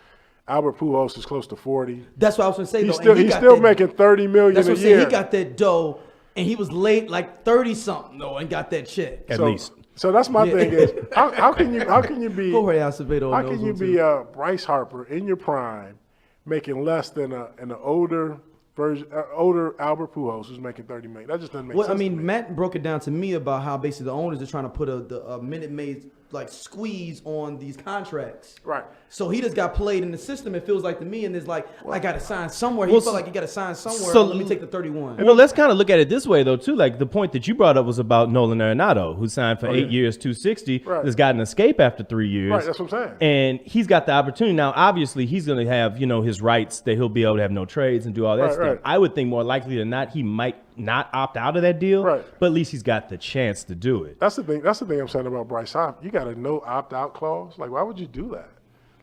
Albert Pujols is close to 40. That's what I was going to say, He's still making $30 million a year. He got that dough, and he was late like 30-something, though, and got that check. At least. So that's my thing is how can you be Jorge Acevedo how knows can you one, be too. Bryce Harper in your prime making less than an older version, older Albert Pujols who's making $30 million? That just doesn't make Well, sense. I to mean, me. Matt broke it down to me about how basically the owners are trying to put a Minute Maid like squeeze on these contracts. Right. So he just got played in the system. It feels like to me, and it's like I got to sign somewhere. He Well, felt like he got to sign somewhere. so- Let me take the 31. Well, let's kind of look at it this way, though, too. Like the point that you brought up was about Nolan Arenado, who signed for 8 years, 260. Right. Has got an escape after 3 years. Right, that's what I'm saying. And he's got the opportunity now. Obviously, he's going to have his rights that he'll be able to have no trades and do all that Right, stuff. right. I would think more likely than not he might not opt out of that deal. Right. But at least he's got the chance to do it. That's the thing. That's the thing I'm saying about Bryce Harper. You got a no opt-out clause. Like, why would you do that?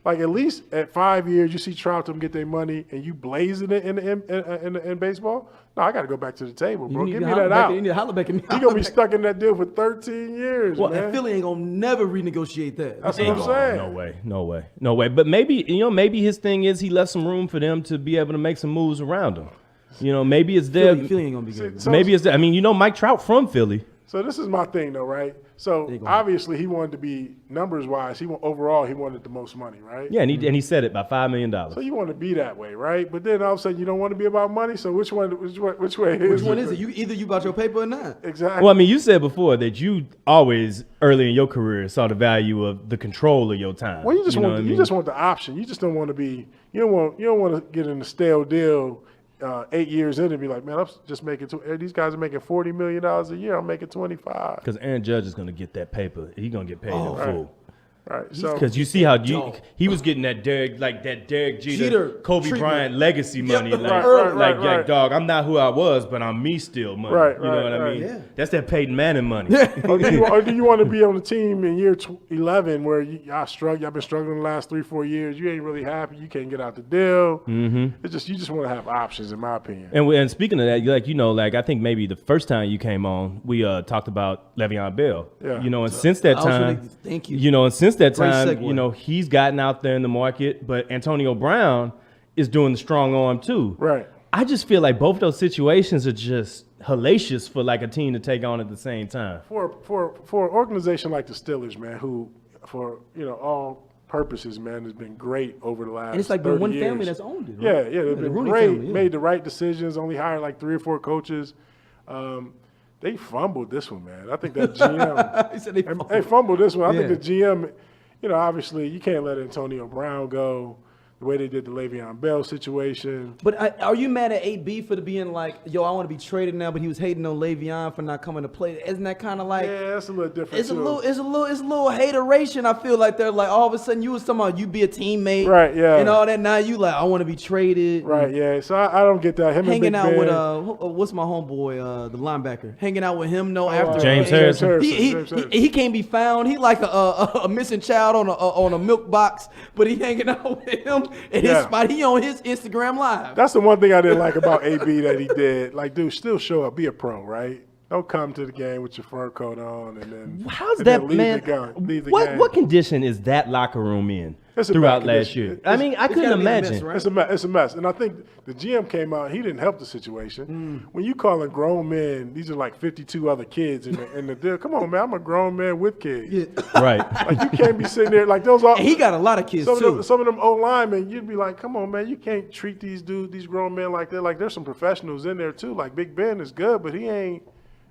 Like, at least at 5 years, you see Trout get their money, and you blazing it in baseball. No, I got to go back to the table, bro. Give me that out. You need to holler back at me. You're gonna be stuck in that deal for 13 years, Well, man. and Philly ain't gonna never renegotiate that. That's what I'm saying. No way. But maybe his thing is he left some room for them to be able to make some moves around him. Maybe it's there. Philly ain't gonna be good. So- Maybe it's there. I mean, Mike Trout from Philly. So this is my thing, though, right? So obviously he wanted to be numbers-wise. Overall he wanted the most money, right? Yeah, and he said it by $5 million. So you want to be that way, right? But then all of a sudden you don't want to be about money. So which way? Which one is it? Either you bought your paper or not. Exactly. Well, I mean, you said before that you always early in your career saw the value of the control of your time. Well, you just know want what I you mean? just want the option. You just don't want to be. You don't want to get in a stale deal 8 years in and be like, man, I'm just making. These guys are making $40 million a year. I'm making 25. Because Aaron Judge is going to get that paper. He's going to get paid in full. Right. So Because you see how he was getting that Derek Jeter Kobe treatment. Bryant legacy money. Right. Dog, I'm not who I was, but I'm me still money. Right, you know what I right. mean? Yeah. That's that Peyton Manning money. or do you want to be on the team in year 11 where y'all been struggling the last 3-4 years? You ain't really happy. You can't get out the deal. Mm-hmm. It's just you just want to have options, in my opinion. And speaking of that, I think maybe the first time you came on, we talked about Le'Veon Bell. Yeah. And since that I was time, really- thank you. And since that Great time, segue. he's gotten out there in the market, but Antonio Brown is doing the strong arm too. Right. I just feel like both those situations are just hellacious for like a team to take on at the same time. For an organization like the Steelers, man, who for all purposes, man, has been great over the last. And it's like 30 been one years. family that's owned it. Yeah, Right? they've The been Rooney great. family, yeah. Made the right decisions. Only hired like 3 or 4 coaches. They fumbled this one, man. I think that GM. He said they They fumbled this one. I Yeah. think the GM. Obviously you can't let Antonio Brown go. The way they did the Le'Veon Bell situation. But are you mad at 8B for being like, yo, I want to be traded now, but he was hating on Le'Veon for not coming to play? Isn't that kind of like? Yeah, that's a little different. It's a too. little hateration. I feel like they're like all of a sudden you was talking about you be a teammate, Right, yeah. and all that. Now you like I want to be traded, Right, yeah. So I don't get that. Him Hanging and Big out Ben, with what's my homeboy, the linebacker, hanging out with him. No, after James Harrison. James Harrison. He can't be found. He like a missing child on a milk box, but he hanging out with him in his Yeah. spot. He on his Instagram live. That's the one thing I didn't like about AB that he did. Like, dude, still show up. Be a pro, right? Don't come to the game with your fur coat on and then How's and that, then leave man? leave the What game. condition is that locker room in It's a throughout bad last condition. year? It's- I mean, I couldn't gotta be a mess, imagine. right? It's a mess. And I think the GM came out, he didn't help the situation. When you calling grown men, these are like 52 other kids in the deal. Come on, man, I'm a grown man with kids. Yeah. Right. Like, you can't be sitting there like those are. And he got a lot of kids too. Some of them old linemen, you'd be like, come on, man, you can't treat these grown men like that. Like, there's some professionals in there too. Like, Big Ben is good, but he ain't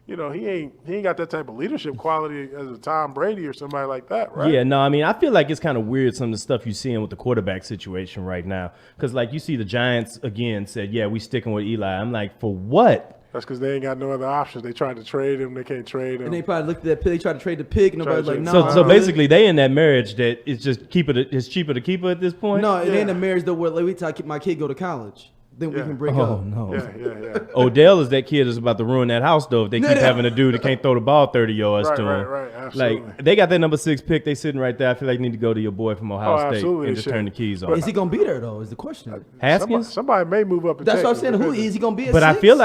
got that type of leadership quality as a Tom Brady or somebody like that, right? Yeah, no, I mean, I feel like it's kind of weird some of the stuff you're seeing with the quarterback situation right now. Because, like, you see the Giants, again, said, yeah, we sticking with Eli. I'm like, for what? That's because they ain't got no other options. They tried to trade him. They can't trade him. And they probably looked at that pig. They tried to trade the pig, and nobody's like, no. So basically, they in that marriage that it's just it's cheaper to keep her at this point? no, it Yeah. ain't a marriage though. Where like, we tell my kid go to college, then we Yeah. can break Oh, up. no. yeah. Odell is that kid that's about to ruin that house, though, if they keep having a dude that can't throw the ball 30 yards to him. Right, absolutely. Like, they got that number 6 pick. They sitting right there. I feel like you need to go to your boy from Ohio State absolutely and they just should. turn the keys on. Is he gonna be there though? Is the question. Haskins? Somebody may move up. And That's take what I'm him saying. Who because is he gonna be? At But I 6? feel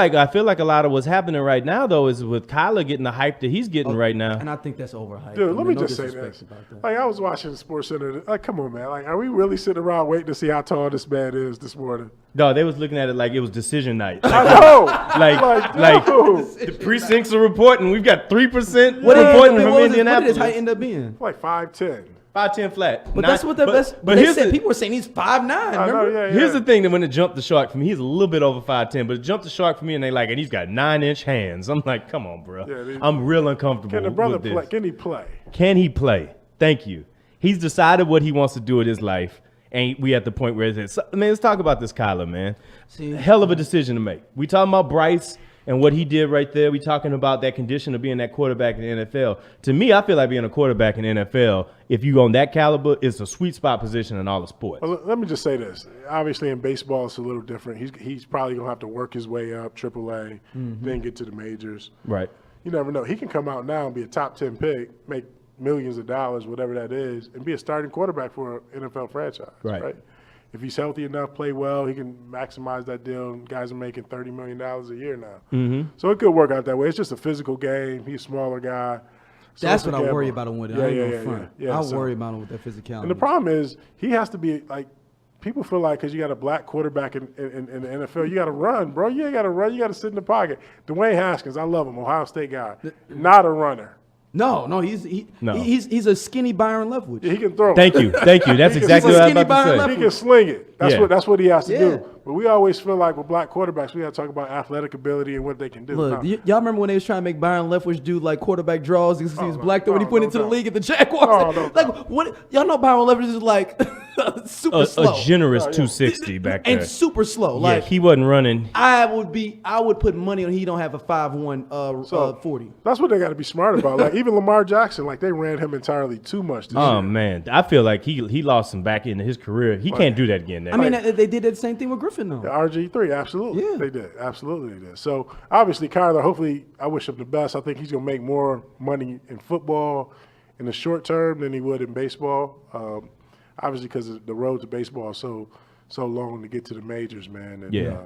like a lot of what's happening right now, though, is with Kyler getting the hype that he's getting right now. and I think that's overhyped. Dude, I let mean, me no just say disrespect this. about that. Like, I was watching Sports Center. Like, come on, man. Like, are we really sitting around waiting to see how tall this man is this morning? No, they was looking at it like it was decision night. I know. Like dude. the precincts are reporting. We've got 3% What reporting from what did Indianapolis. his height end up being? Like 5'10". 5'10" flat. But that's what the best. But here's the, people were saying he's 5'9". I know, Remember? yeah. here's the thing that when it jumped the shark for me, he's a little bit over 5'10", but it jumped the shark for me, and they like, and he's got 9-inch hands. I'm like, come on, bro. Yeah, I'm real uncomfortable. Can the brother with this. play? Can he play? Can he play? Thank you. He's decided what he wants to do with his life, and we at the point where it's. Man, let's talk about this Kyler, man. See, Hell of a decision to make. We talking about Bryce and what he did right there. We talking about that condition of being that quarterback in the NFL. To me, I feel like being a quarterback in the NFL, if you on that caliber, it's a sweet spot position in all the sports. Well, let me just say this. Obviously, in baseball, it's a little different. He's probably gonna have to work his way up, AAA, then get to the majors. Right. You never know. He can come out now and be a top 10 pick, make millions of dollars, whatever that is, and be a starting quarterback for an NFL franchise. Right. If he's healthy enough, play well, he can maximize that deal. Guys are making $30 million a year now. So it could work out that way. It's just a physical game. He's a smaller guy. So that's it's what a I worry gamble. about him with. Yeah, I ain't yeah, gonna yeah, front. yeah. I So- worry about him with that physicality. And the problem is he has to be like, people feel like because you got a black quarterback in the NFL, you got to run, bro. You ain't got to run. You got to sit in the pocket. Dwayne Haskins, I love him, Ohio State guy, not a runner. No, he's a skinny Byron Leftwich. He can throw. Thank you. That's exactly what I was skinny about Byron to Leftwich. say. He can sling it. That's what he has to Yeah. do. But we always feel like with black quarterbacks, we got to talk about athletic ability and what they can do. Look, No. y'all remember when they was trying to make Byron Leftwich do like quarterback draws because he was black? Though when he went into the no. league at the Jaguars, what y'all know? Byron Leftwich is like super slow, A generous 260 back there. and super slow. Yeah, Like he wasn't running. I would put money on he don't have a 5'1", 40. That's what they got to be smart about. Like even Lamar Jackson, like they ran him entirely too much this Oh year. man, I feel like he lost some back into his career. He can't do that again. I mean, they did that same thing with Griffin though. The RG3, absolutely. Yeah. They did. Absolutely they did. So, obviously, Kyler, hopefully, I wish him the best. I think he's going to make more money in football in the short term than he would in baseball. Obviously, because the road to baseball is so long to get to the majors, man. And, Yeah.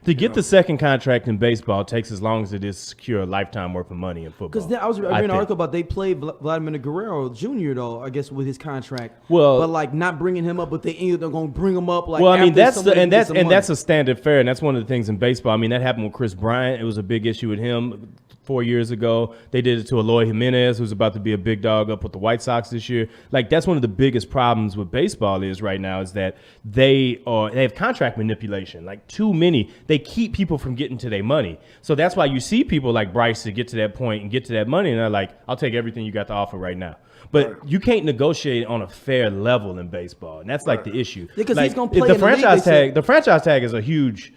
To get the second contract in baseball takes as long as it is to secure a lifetime worth of money in football. Because I was reading an think. article about they played Vladimir Guerrero Jr. though, I guess with his contract. Well- but like not bringing him up, but they ended up going to bring him up. Like Well, I mean after somebody gets some money. that's a standard fare, and that's one of the things in baseball. I mean that happened with Chris Bryant. It was a big issue with him 4 years ago. They did it to Eloy Jimenez, who's about to be a big dog up with the White Sox this year. Like that's one of the biggest problems with baseball is right now is that they have contract manipulation. Like too many, they keep people from getting to their money. So that's why you see people like Bryce to get to that point and get to that money, and they're like, "I'll take everything you got to offer right now." But you can't negotiate on a fair level in baseball, and that's like the issue. Yeah, 'cause like, he's gonna play the in the league, franchise they tag. said. The franchise tag is a huge.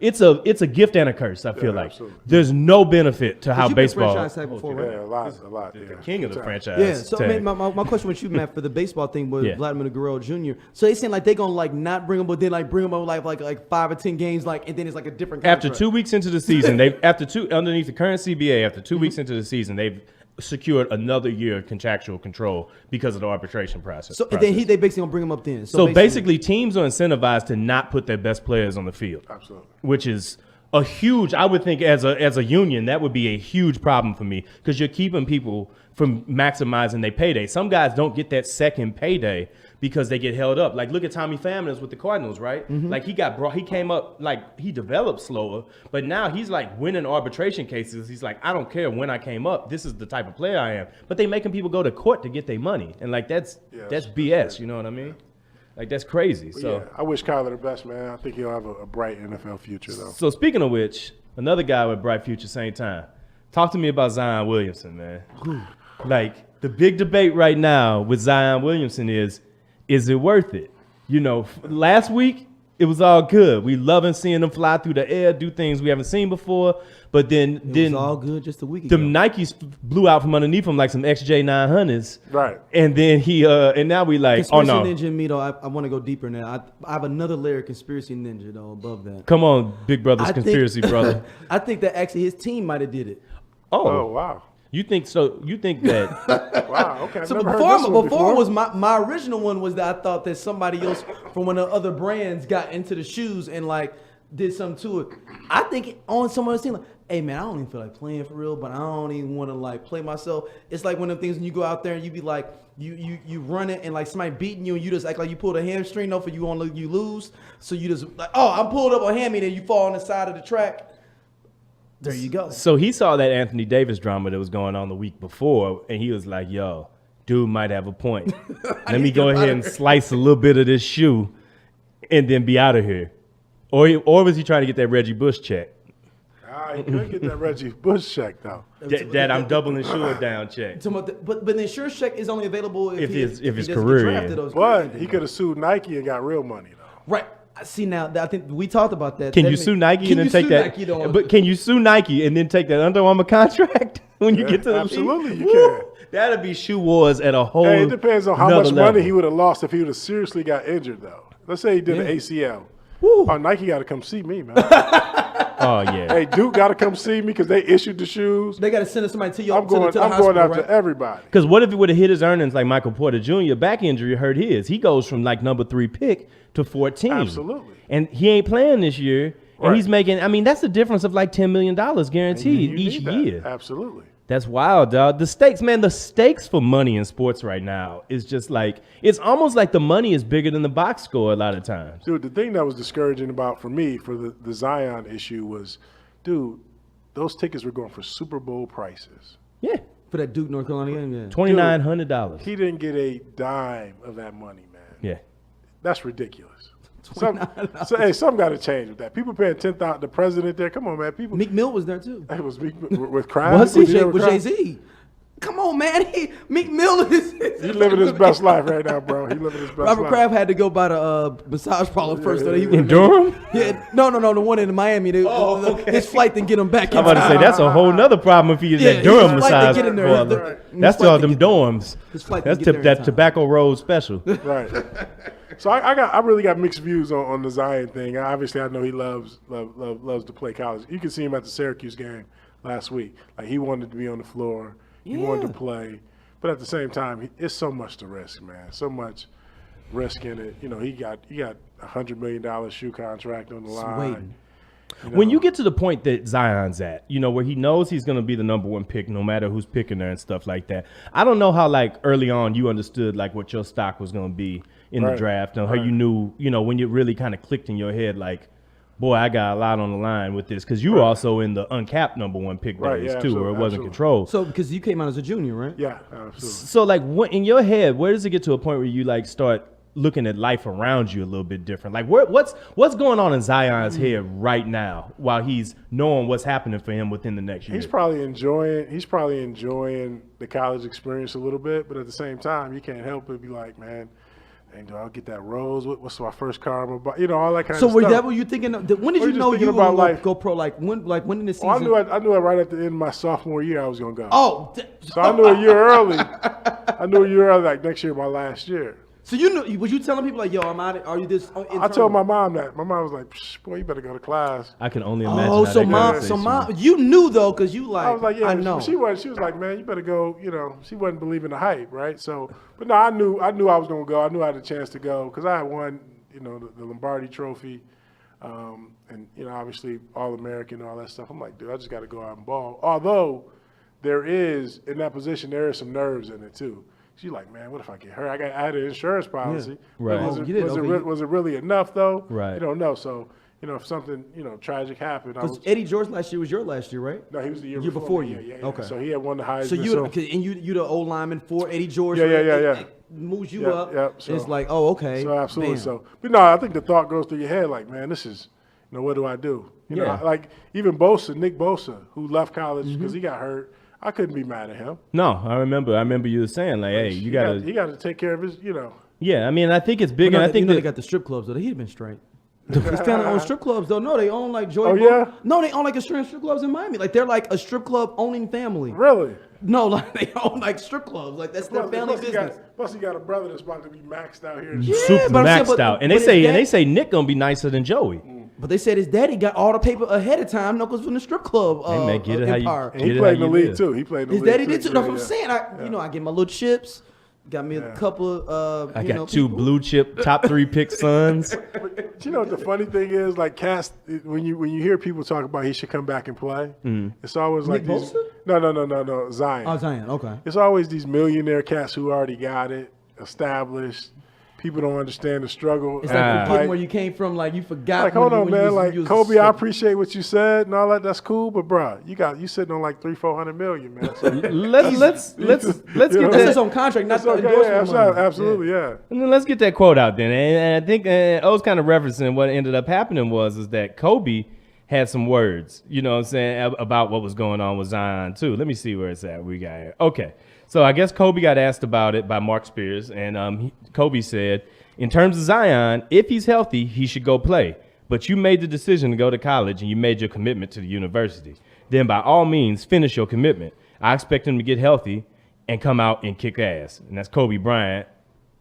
It's a gift and a curse. I feel like absolutely. there's no benefit to how You've been baseball. franchise tag before, right? Yeah, a lot. Yeah. King of the franchise. Yeah, so I tag. mean, my question with you, Matt, for the baseball thing was Yeah. Vladimir Guerrero Jr. So they saying like they gonna like not bring him, but then like bring him up like 5 or 10 games, like and then it's like a different contract. After 2 weeks into the season, underneath the current CBA, after 2 weeks into the season, they've secured another year of contractual control because of the arbitration process. So and then they basically gonna bring him up then. So basically, teams are incentivized to not put their best players on the field, Absolutely. which is a huge. I would think as a union that would be a huge problem for me because you're keeping people from maximizing their payday. Some guys don't get that second payday because they get held up. Like look at Tommy Pham with the Cardinals, right? Like he came up like he developed slower, but now he's like winning arbitration cases. He's like, I don't care when I came up. This is the type of player I am. But they making people go to court to get their money, and like that's BS. You know what I mean? Like that's crazy. So. Yeah, I wish Kyler the best, man. I think he'll have a bright NFL future, though. So speaking of which, another guy with bright future, same time. Talk to me about Zion Williamson, man. Like the big debate right now with Zion Williamson is it worth it? You know, last week it was all good. We loving seeing him fly through the air, do things we haven't seen before. But then it was all good just a week ago. them Nikes blew out from underneath him like some XJ900s. Right. And then and now we like, Conspiracy oh no. Ninja and me though, I want to go deeper in that. I have another layer of Conspiracy Ninja though above that. Come on, Big Brother's I think- conspiracy, brother. I think that actually his team might have did it. Oh, wow. You think so? You think that? Wow, okay. I've So never heard this one before was my original one was that I thought that somebody else from one of the other brands got into the shoes and like did something to it. I think on someone's team, like, hey man, I don't even feel like playing for real, but I don't even want to like play myself. It's like one of the things when you go out there and you be like, you run it and like somebody beating you and you just act like you pulled a hamstring off and you lose. So you just like, oh, I'm pulled up a hammy, then you fall on the side of the track. There you go. So he saw that Anthony Davis drama that was going on the week before, and he was like, yo, dude might have a point. Let me go ahead and slice a little bit of this shoe and then be out of here. Or was he trying to get that Reggie Bush check? He could get that Reggie Bush check, though. That I'm double insured down check. But the insurance check is only available if his career is. But he could have sued Nike and got real money, though. Right. See now, I think we talked about that. Can you sue Nike and then take that? But can you sue Nike and then take that Under Armour contract when you get to the absolutely league? You can. That'd be shoe wars at a whole. Hey, it depends on how much level. money he would have lost if he would have seriously got injured, though. Let's say he did an ACL. Oh, Nike got to come see me, man. Oh yeah. Hey, Duke got to come see me because they issued the shoes. They got to send somebody to you. I'm going after everybody. Because what if it would have hit his earnings like Michael Porter Jr.? Back injury hurt his. He goes from like number 3 pick to 14. Absolutely. And he ain't playing this year. Right. And he's making, I mean, that's the difference of like $10 million guaranteed each year. Absolutely. That's wild, dog. The stakes, man, the stakes for money in sports right now is just like, it's almost like the money is bigger than the box score a lot of times. Dude, the thing that was discouraging about for me for the Zion issue was, dude, those tickets were going for Super Bowl prices. Yeah. For that Duke North Carolina game, yeah. $2,900. He didn't get a dime of that money, man. Yeah. That's ridiculous. Something got to change with that. People paying $10,000. The president there, come on, man. People. Meek Mill was there too. It was Meek with Kraft. Was he? With Jay-Z. Come on, man. Meek Mill is. He's living his best life right now, bro. He living his best life. Robert Kraft had to go by the massage parlor first. So that he In Durham? Yeah. No, the one in Miami. His flight didn't get him back. I'm about to say that's a whole nother problem if he is at Durham massage parlor. That's all them dorms. That's that Tobacco Road special. Right. So I really got mixed views on the Zion thing. Obviously, I know he loves to play college. You can see him at the Syracuse game last week. Like he wanted to be on the floor. He wanted to play. But at the same time, it's so much to risk, man. So much risk in it. You know, he got $100 million shoe contract on the line. You know? When you get to the point that Zion's at, you know, where he knows he's going to be the number 1 pick no matter who's picking there and stuff like that, I don't know how, like, early on you understood, like, what your stock was going to be in the draft and how you knew, you know, when you really kind of clicked in your head, like, boy, I got a lot on the line with this because you were also in the uncapped number 1 pick days, too, where it wasn't controlled. So, because you came out as a junior, right? Yeah, absolutely. So, like, what, in your head, where does it get to a point where you, like, start looking at life around you a little bit different? Like, what's going on in Zion's head right now while he's knowing what's happening for him within the next year? He's probably enjoying the college experience a little bit, but at the same time, you can't help but be like, man, do I get that rose? What's my first car? You know, all that kind of stuff. So, was that what you thinking? When did you know you were going to go pro? Like when in the season? I knew it right at the end of my sophomore year I was going to go. Oh. So I knew a year early. Like next year, my last year. So you knew? Was you telling people like, "Yo, I'm out. Are you this?" I told my mom that. My mom was like, "Boy, you better go to class." I can only imagine. Oh, so mom, you knew though, because you like. I was like, "Yeah, I know." She was like, "Man, you better go." You know, she wasn't believing the hype, right? So, but no, I knew I was going to go. I knew I had a chance to go because I had won, you know, the Lombardi Trophy, and you know, obviously All-American and all that stuff. I'm like, dude, I just got to go out and ball. Although there is in that position, there is some nerves in it too. She's like, man, what if I get hurt? I had an insurance policy. Yeah. Right. Was it really enough though? Right. You don't know. So, you know, if something, you know, tragic happened. Because Eddie George last year was your last year, right? No, he was the year before me. you. Yeah. Okay. So he had won the Heisman. So you the old lineman for Eddie George. Yeah. It moves you up. Yeah. So, it's like, oh, okay. So absolutely. Bam. So, but no, I think the thought goes through your head like, man, this is, you know, what do I do? You know, like even Nick Bosa, who left college because he got hurt. I couldn't be mad at him. No, I remember you saying like, hey, you got to take care of his, you know. Yeah, I mean, I think it's big, and I think they got the strip clubs though. He'd have been straight. His family own strip clubs though. No, they own like Joy. Oh yeah. No, they own like a string of strip clubs in Miami. Like they're like a strip club owning family. Really? No, like they own like strip clubs. Like that's their family business. Plus, he got a brother that's about to be maxed out here. Super maxed out, and they say Nick gonna be nicer than Joey. But they said his daddy got all the paper ahead of time, no, because from the strip club. Hey man, get it empire. how you. He played in the league too. He played in the league. His daddy did too. That's what I'm saying. I give my little chips. Got me a couple of I got two blue chip top 3 pick sons. But you know what the funny thing is? Like Cass, when you hear people talk about he should come back and play, it's always like Nick these. Bosa? No, Zion. Oh, Zion. Okay. It's always these millionaire cats who already got it established. People don't understand the struggle. It's like forgetting where you came from. Like you forgot. Like, hold on, man. Like Kobe, I I appreciate what you said and all that. That's cool, but bro, you sitting on like 300-400 million, man. So let's get That's that. his own contract, not it's the okay, endorsement money. absolutely, yeah. And then let's get that quote out then. And I think I was kind of referencing what ended up happening is that Kobe had some words, you know what I'm saying, about what was going on with Zion too. Let me see where it's at. We got here. Okay. So I guess Kobe got asked about it by Mark Spears, and Kobe said, in terms of Zion, if he's healthy, he should go play. But you made the decision to go to college and you made your commitment to the university. Then by all means, finish your commitment. I expect him to get healthy and come out and kick ass. And that's Kobe Bryant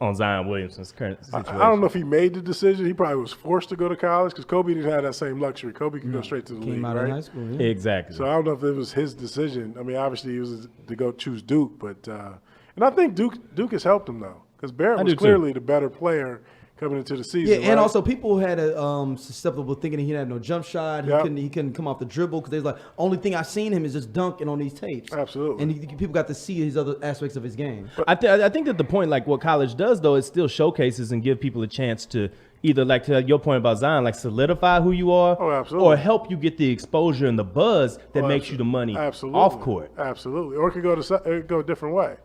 on Zion Williamson's current situation. I don't know if he made the decision. He probably was forced to go to college because Kobe didn't have that same luxury. Kobe could go straight to the league, Came out right? of high school. Yeah. Exactly. So I don't know if it was his decision. I mean, obviously he was to go choose Duke, but and I think Duke has helped him though because Barrett was clearly the better player coming into the season. Yeah, and also people had a susceptible thinking he had no jump shot. He couldn't come off the dribble because they're like, only thing I've seen him is just dunking on these tapes. Absolutely. And people got to see his other aspects of his game. I think that the point, like what college does, though, is still showcases and give people a chance to either, like to your point about Zion, like solidify who you are, or help you get the exposure and the buzz that makes you the money off court. Absolutely. Or it could go a different way.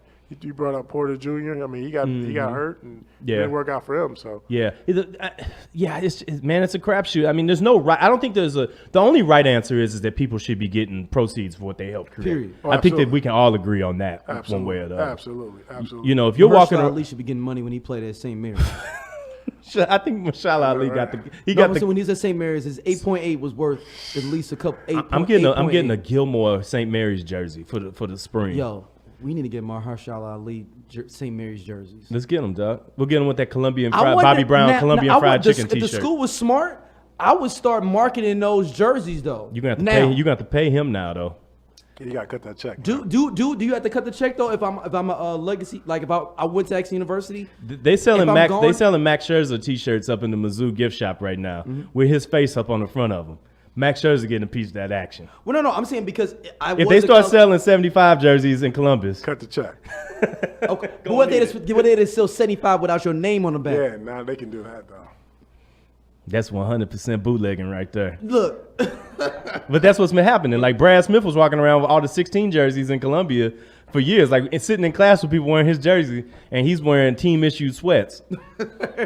You brought up Porter Jr. I mean, he got hurt and it didn't work out for him. So it's a crapshoot. I mean, there's no right. I don't think there's the only right answer is that people should be getting proceeds for what they helped create. Period. Oh, I think that we can all agree on that one way or the other. Absolutely. You know, if you're walking around, Ali should be getting money when he played at St. Mary's. I think Mashallah Ali got so when he was at St. Mary's, his 8.8 was worth at least a couple. I'm getting a Gilmore St. Mary's jersey for the spring. Yo. We need to get Mahershala Ali St. Mary's jerseys. Let's get them, dog. We'll get them with that Colombian Bobby Brown Colombian fried chicken T-shirt. If the school was smart, I would start marketing those jerseys though. You're gonna have to pay. You got to pay him now though. You gotta cut that check. Do you have to cut the check though? If I'm a legacy, like if I went to X University, they selling Max Scherzer T-shirts up in the Mizzou gift shop right now with his face up on the front of them. Max Scherzer getting a piece of that action. Well, no, I'm saying because if they start selling 75 jerseys in Columbus, cut the check. Okay, but what they just sell 75 without your name on the back? Yeah, now they can do that though. That's 100% bootlegging right there. Look, but that's what's been happening. Like Brad Smith was walking around with all the 16 jerseys in Columbia for years, like sitting in class with people wearing his jersey, and he's wearing team-issued sweats.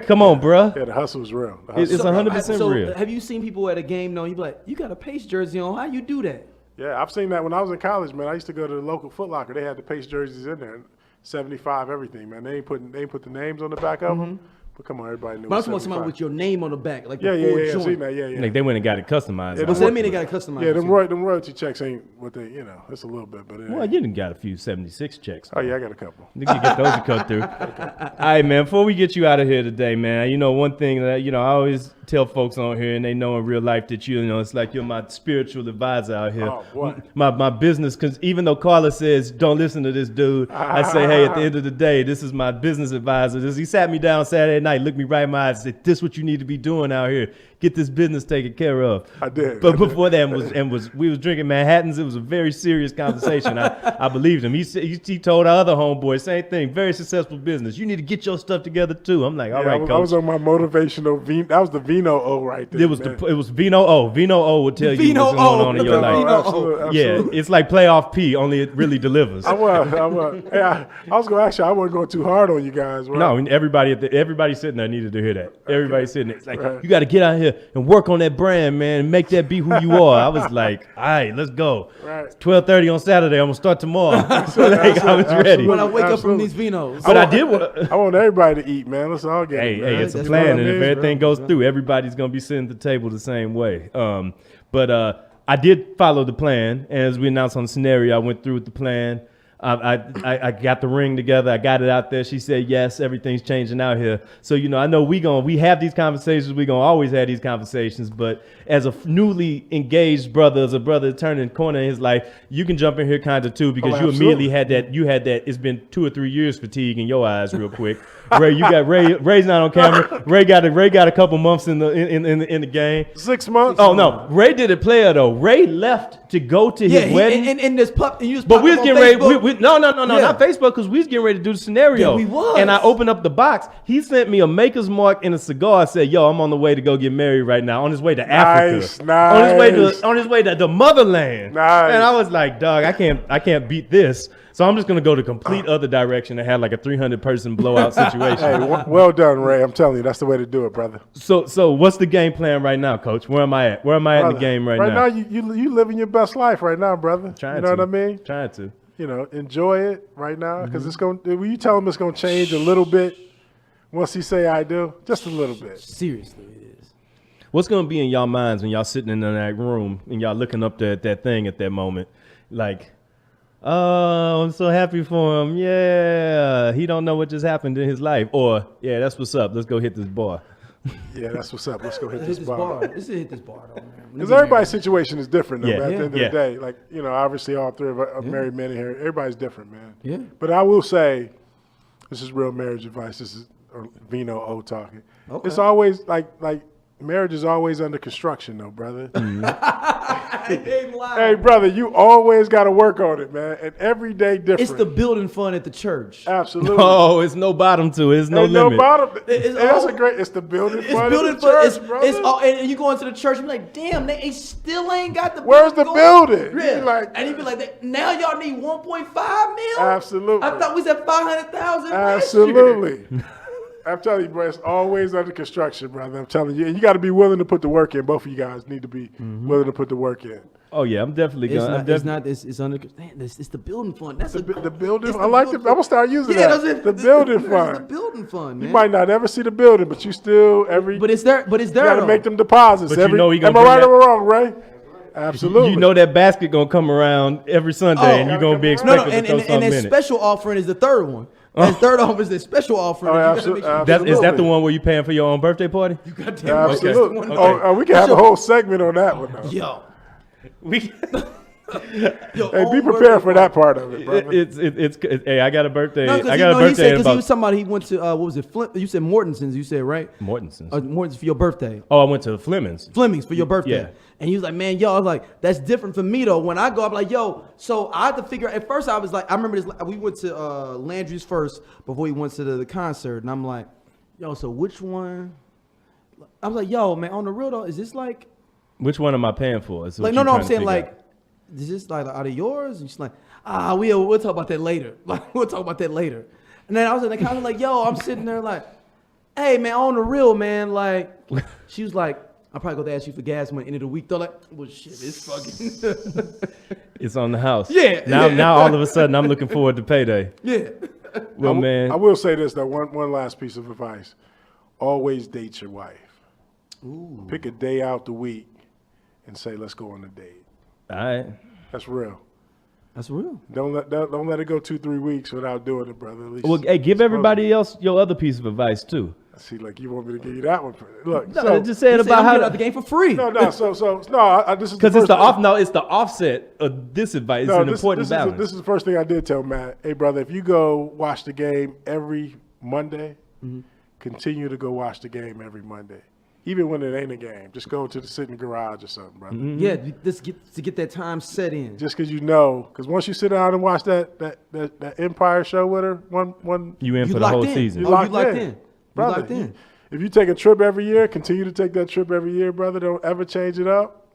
Come on, bruh. Yeah, the hustle is real. It's 100% real. Have you seen people at a game? No, you be like, you got a Pace jersey on. How you do that? Yeah, I've seen that when I was in college, man. I used to go to the local Foot Locker. They had the Pace jerseys in there, 75 everything, man. They ain't put the names on the back of them. But come on, everybody knew. But I'm talking about somebody with your name on the back, like yeah. Joint. Like they went and got it customized. Yeah, but that mean they got it customized. Yeah, them royalty checks ain't what they, it's a little bit, but well, you done got a few 76 checks. Oh yeah, I got a couple. You can get those to cut through. All right, man. Before we get you out of here today, man, one thing that I always tell folks on here, and they know in real life that it's like you're my spiritual advisor out here. Oh, what? My business, because even though Carla says don't listen to this dude, I say, hey, at the end of the day, this is my business advisor. He sat me down Saturday night, looked me right in my eyes, and said, this is what you need to be doing out here. Get this business taken care of. I did. But before that, we was drinking Manhattans. It was a very serious conversation. I believed him. He told our other homeboy, same thing, very successful business. You need to get your stuff together too. I'm like, all right, coach. I was on my motivational that was the Vino O right there. It was Vino O. Vino O would tell you what's going on in your life. Absolutely. Yeah, it's like playoff P, only it really delivers. I was. Hey, I was going to ask you, I wasn't going too hard on you guys. Right? No, everybody sitting there needed to hear that. Everybody sitting there. It's like, you got to get out here and work on that brand, man, and make that be who you are. I was like, all right, let's go. Right. It's 12:30 on Saturday. I'm going to start tomorrow. I was ready. When I wake up from these Vinos. But I want everybody to eat, man. Let's all get it. Hey, it's a plan, and if everything goes through, everybody's going to be sitting at the table the same way. But I did follow the plan. As we announced on the scenario, I went through with the plan. I got the ring together. I got it out there. She said yes. Everything's changing out here. So I know we have these conversations. We gonna always have these conversations. But as a newly engaged brother, as a brother turning corner in his life, you can jump in here kind of too because you immediately had that. You had that. It's been 2 or 3 years fatigue in your eyes, real quick. Ray, you got Ray. Ray's not on camera. Ray got a couple months in the game. 6 months. Oh no, Ray did it player though. Ray left to go to his wedding. And this pup. And you was but we was getting ready. No, Yeah. not Facebook, because we was getting ready to do the scenario. Yeah, we was. And I opened up the box. He sent me a Maker's Mark and a cigar. Said, "Yo, I'm on the way to go get married right now. On his way to Africa. Nice. On his way to the motherland." Nice. And I was like, "Dog, I can't beat this." So I'm just gonna go the complete other direction and have like a 300-person blowout situation. Hey, well done, Ray. I'm telling you, that's the way to do it, brother. So what's the game plan right now, Coach? Where am I at? Where am I at in the game right now? Right now, you living your best life right now, brother. Trying you know to. what I mean? Trying to. Enjoy it right now because it's going. When you tell him it's going to change a little bit, once he say I do, just a little bit. Seriously, it is. What's gonna be in y'all minds when y'all sitting in that room and y'all looking up there at that thing at that moment, like, oh, I'm so happy for him. Yeah, he don't know what just happened in his life, or yeah, that's what's up. Let's go hit this bar. Yeah, that's what's up. Let's go hit this Hit this bar. bar. Let's hit this bar, though, man. Because everybody's situation is different, though. Yeah. Man. At the end Yeah. of the day, like obviously all three of us are married men in here. Everybody's different, man. Yeah. But I will say, this is real marriage advice. This is Vino O talking. Okay. It's always like marriage is always under construction, though, brother. Hey, brother, you always got to work on it, man. And every day different. It's the building fund at the church. Absolutely. Oh, it's no bottom to it. It's no Ain't limit. no bottom. It's That's all- a great. It's the building It's fund. building of the church, fund. brother. It's all, and you go into the church and be like, damn, they still ain't got the. Where's the building? Yeah. You like- and you be like, now y'all need 1.5 mil. Absolutely. I thought we said 500,000. Absolutely. I'm telling you, bro, it's always under construction, brother. I'm telling you. And you got to be willing to put the work in. Both of you guys need to be willing to put the work in. Oh yeah, I'm definitely It's gonna. not. It's under. Man, it's the building fund. That's The building. it's I like it. I'm gonna start using Yeah, that. that's it. The building It's the fund. building fund, man. You might not ever see the building, but you still But it's there. But it's You there. got to though. make them deposits. But you know he gonna am I bring right that- or wrong, Ray? Absolutely. You know that basket gonna come around every Sunday, and you're gonna be No, No, expected and to throw and something that in it. special offering is the third one. That third offering is the special offering. Oh, You gotta absolutely. make sure- Is that the Absolutely. one where you paying for your own birthday party? Goddamn right. That's the Absolutely. one. Oh, we can have a whole segment on that one, though. Yo. We. Yo, Hey, be own prepared for birthday that part of it, brother. Hey, I got a birthday. No, because I got a he birthday said in because he about was somebody he went to what was it? You said Mortenson's. You said right? Mortenson's. Mortenson's for your birthday. Oh, I went to the Flemings. Fleming's for your birthday. Yeah. And he was like, man, yo, I was like, that's different for me though. When I go, I'm like, yo, so I had to figure. At first, I was like, I remember this. We went to Landry's first before we went to the concert, and I'm like, yo, so which one? I was like, yo, man, on the real though, is this like Which one am I paying for? Is what like you're no, I'm trying to saying figure like, out. is this like out of yours? And she's like, we'll talk about that later. Like we'll talk about that later. And then I was in the concert like, yo, I'm sitting there like, hey man, on the real man, like, she was like, I'm probably gonna ask you for gas money end of the week. They're like, well shit, it's fucking It's on the house. Yeah. Now all of a sudden I'm looking forward to payday. yeah. Well, man. I will say this though. One last piece of advice: always date your wife. Ooh. Pick a day out the week and say, "Let's go on a date." All right. That's real. That's real. Don't let it go 2-3 weeks without doing it, brother. At least Well, hey, give everybody else your other piece of advice too. See, like you want me to give you that one. Look, No, so just say it He said, about I'm getting out how the game for free. no. This is because it's it's the offset of this advice. It's No, an important balance. This is the first thing I did tell Matt. Hey, brother, if you go watch the game every Monday, continue to go watch the game every Monday. Even when it ain't a game, just go to sit in the garage or something, brother. Yeah, just get that time set in. Just because you know, because once you sit down and watch that Empire show with her, one You in You for the locked whole in. season. Oh, you locked in. brother. You locked in. If you take a trip every year, continue to take that trip every year, brother. Don't ever change it up,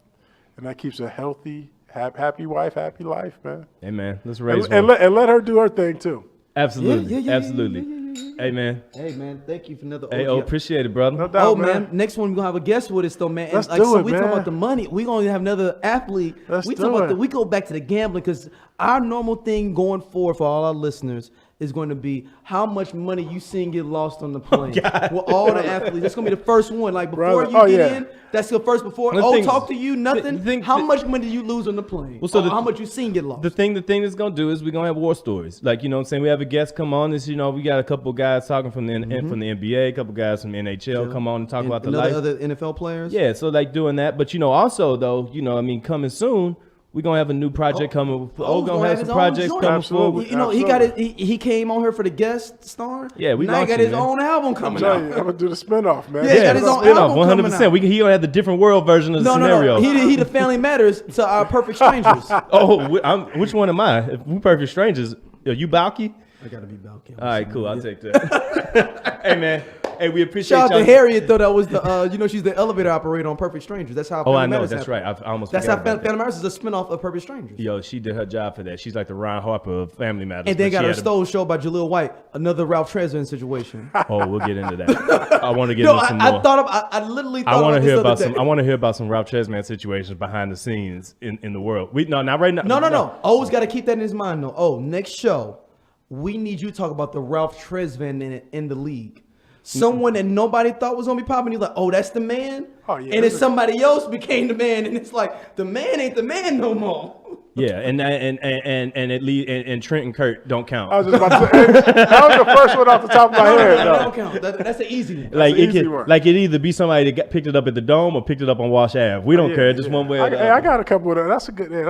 and that keeps a healthy, happy wife, happy life, man. Hey man, let's raise And one. let her do her thing too. Absolutely, Yeah, yeah, yeah, absolutely. yeah, yeah, yeah. Hey, man. Hey, man, thank you for another Hey, OG. appreciate it, brother. No doubt, Oh man, next one we're gonna have a guest with us though, man. And Let's like, do so it, we talking man. about the money. We gonna have another athlete. Let's we do talking about it. we go back to the gambling because our normal thing going forward for all our listeners is going to be how much money you seen get lost on the plane. With all the athletes, that's gonna be the first one. Like before Brother, you oh, get yeah. in, that's the first before. The Oh, thing- talk to you, nothing. How the- much money did you lose on the plane? Well, so Or the- how much you seen get lost? The thing that's gonna do is we're gonna have war stories. Like, you know what I'm saying? We have a guest come on. This, you know, we got a couple guys talking from the from the NBA, a couple guys from the NHL come on and talk about the and life. other NFL players. Yeah, so like doing that. But you know, also though, you know, I mean, coming soon, we're gonna have a new project coming. Gonna have his some own projects joint. coming Absolutely. forward. You know, he got it. He came on here for the guest star. Yeah, we now he got launching, his man. own album I'm coming telling out. you, I'm gonna do the spinoff, man. Yeah, he got his own Spin-off, album coming 100%. out. He gonna have the different world version of the scenario. No. He the Family Matters to our Perfect Strangers. Which one am I? If we perfect strangers, are you Balky? I gotta be Balky. All right, cool. I'll take that. Hey, man. Hey, we appreciate Shout out y'all. to Harriet though. That was the you know, she's the elevator operator on Perfect Strangers. That's how. Oh, Family I know. Matters That's happened. right. I almost That's how forgot about Family that. Matters is a spinoff of Perfect Strangers. Yo, she did her job for that. She's like the Ron Harper of Family Matters. And then but got she her had a- stole show by Jaleel White, another Ralph Tresvant situation. Oh, we'll get into that. I want to get No, into some I more. thought of, I literally thought I want to about hear this about other some. day. I want to hear about some Ralph Tresvant situations behind the scenes in the world. We not right now. No. Always got to keep that in his mind though. Oh, next show, we need you to talk about the Ralph Tresvant in the league. Someone that nobody thought was gonna be popping. You're like, oh, that's the man. Oh, yeah, And then that's a- somebody else became the man, and it's like the man ain't the man no more. Yeah, and Trent and Kurt don't count. I was just about to say, that was the first one off the top of my head. That though. don't count. That's an easy one. like an it easy could, one. like it either be somebody that picked it up at the Dome or picked it up on Wash Ave. We don't Yeah, care, just yeah. one way or the Hey, other. I got a couple of those. That's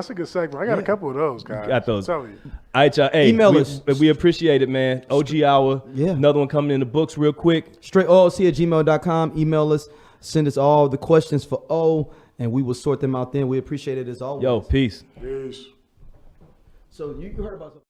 a good segment. I got a couple of those, guys. Got those. I'm telling you. All right, y'all. Hey, Email us. we appreciate it, man. OG Hour. Yeah. Another one coming in the books real quick. StraightOLC@gmail.com. Email us. Send us all the questions for O, and we will sort them out then. We appreciate it as always. Yo, peace. Peace. So you heard about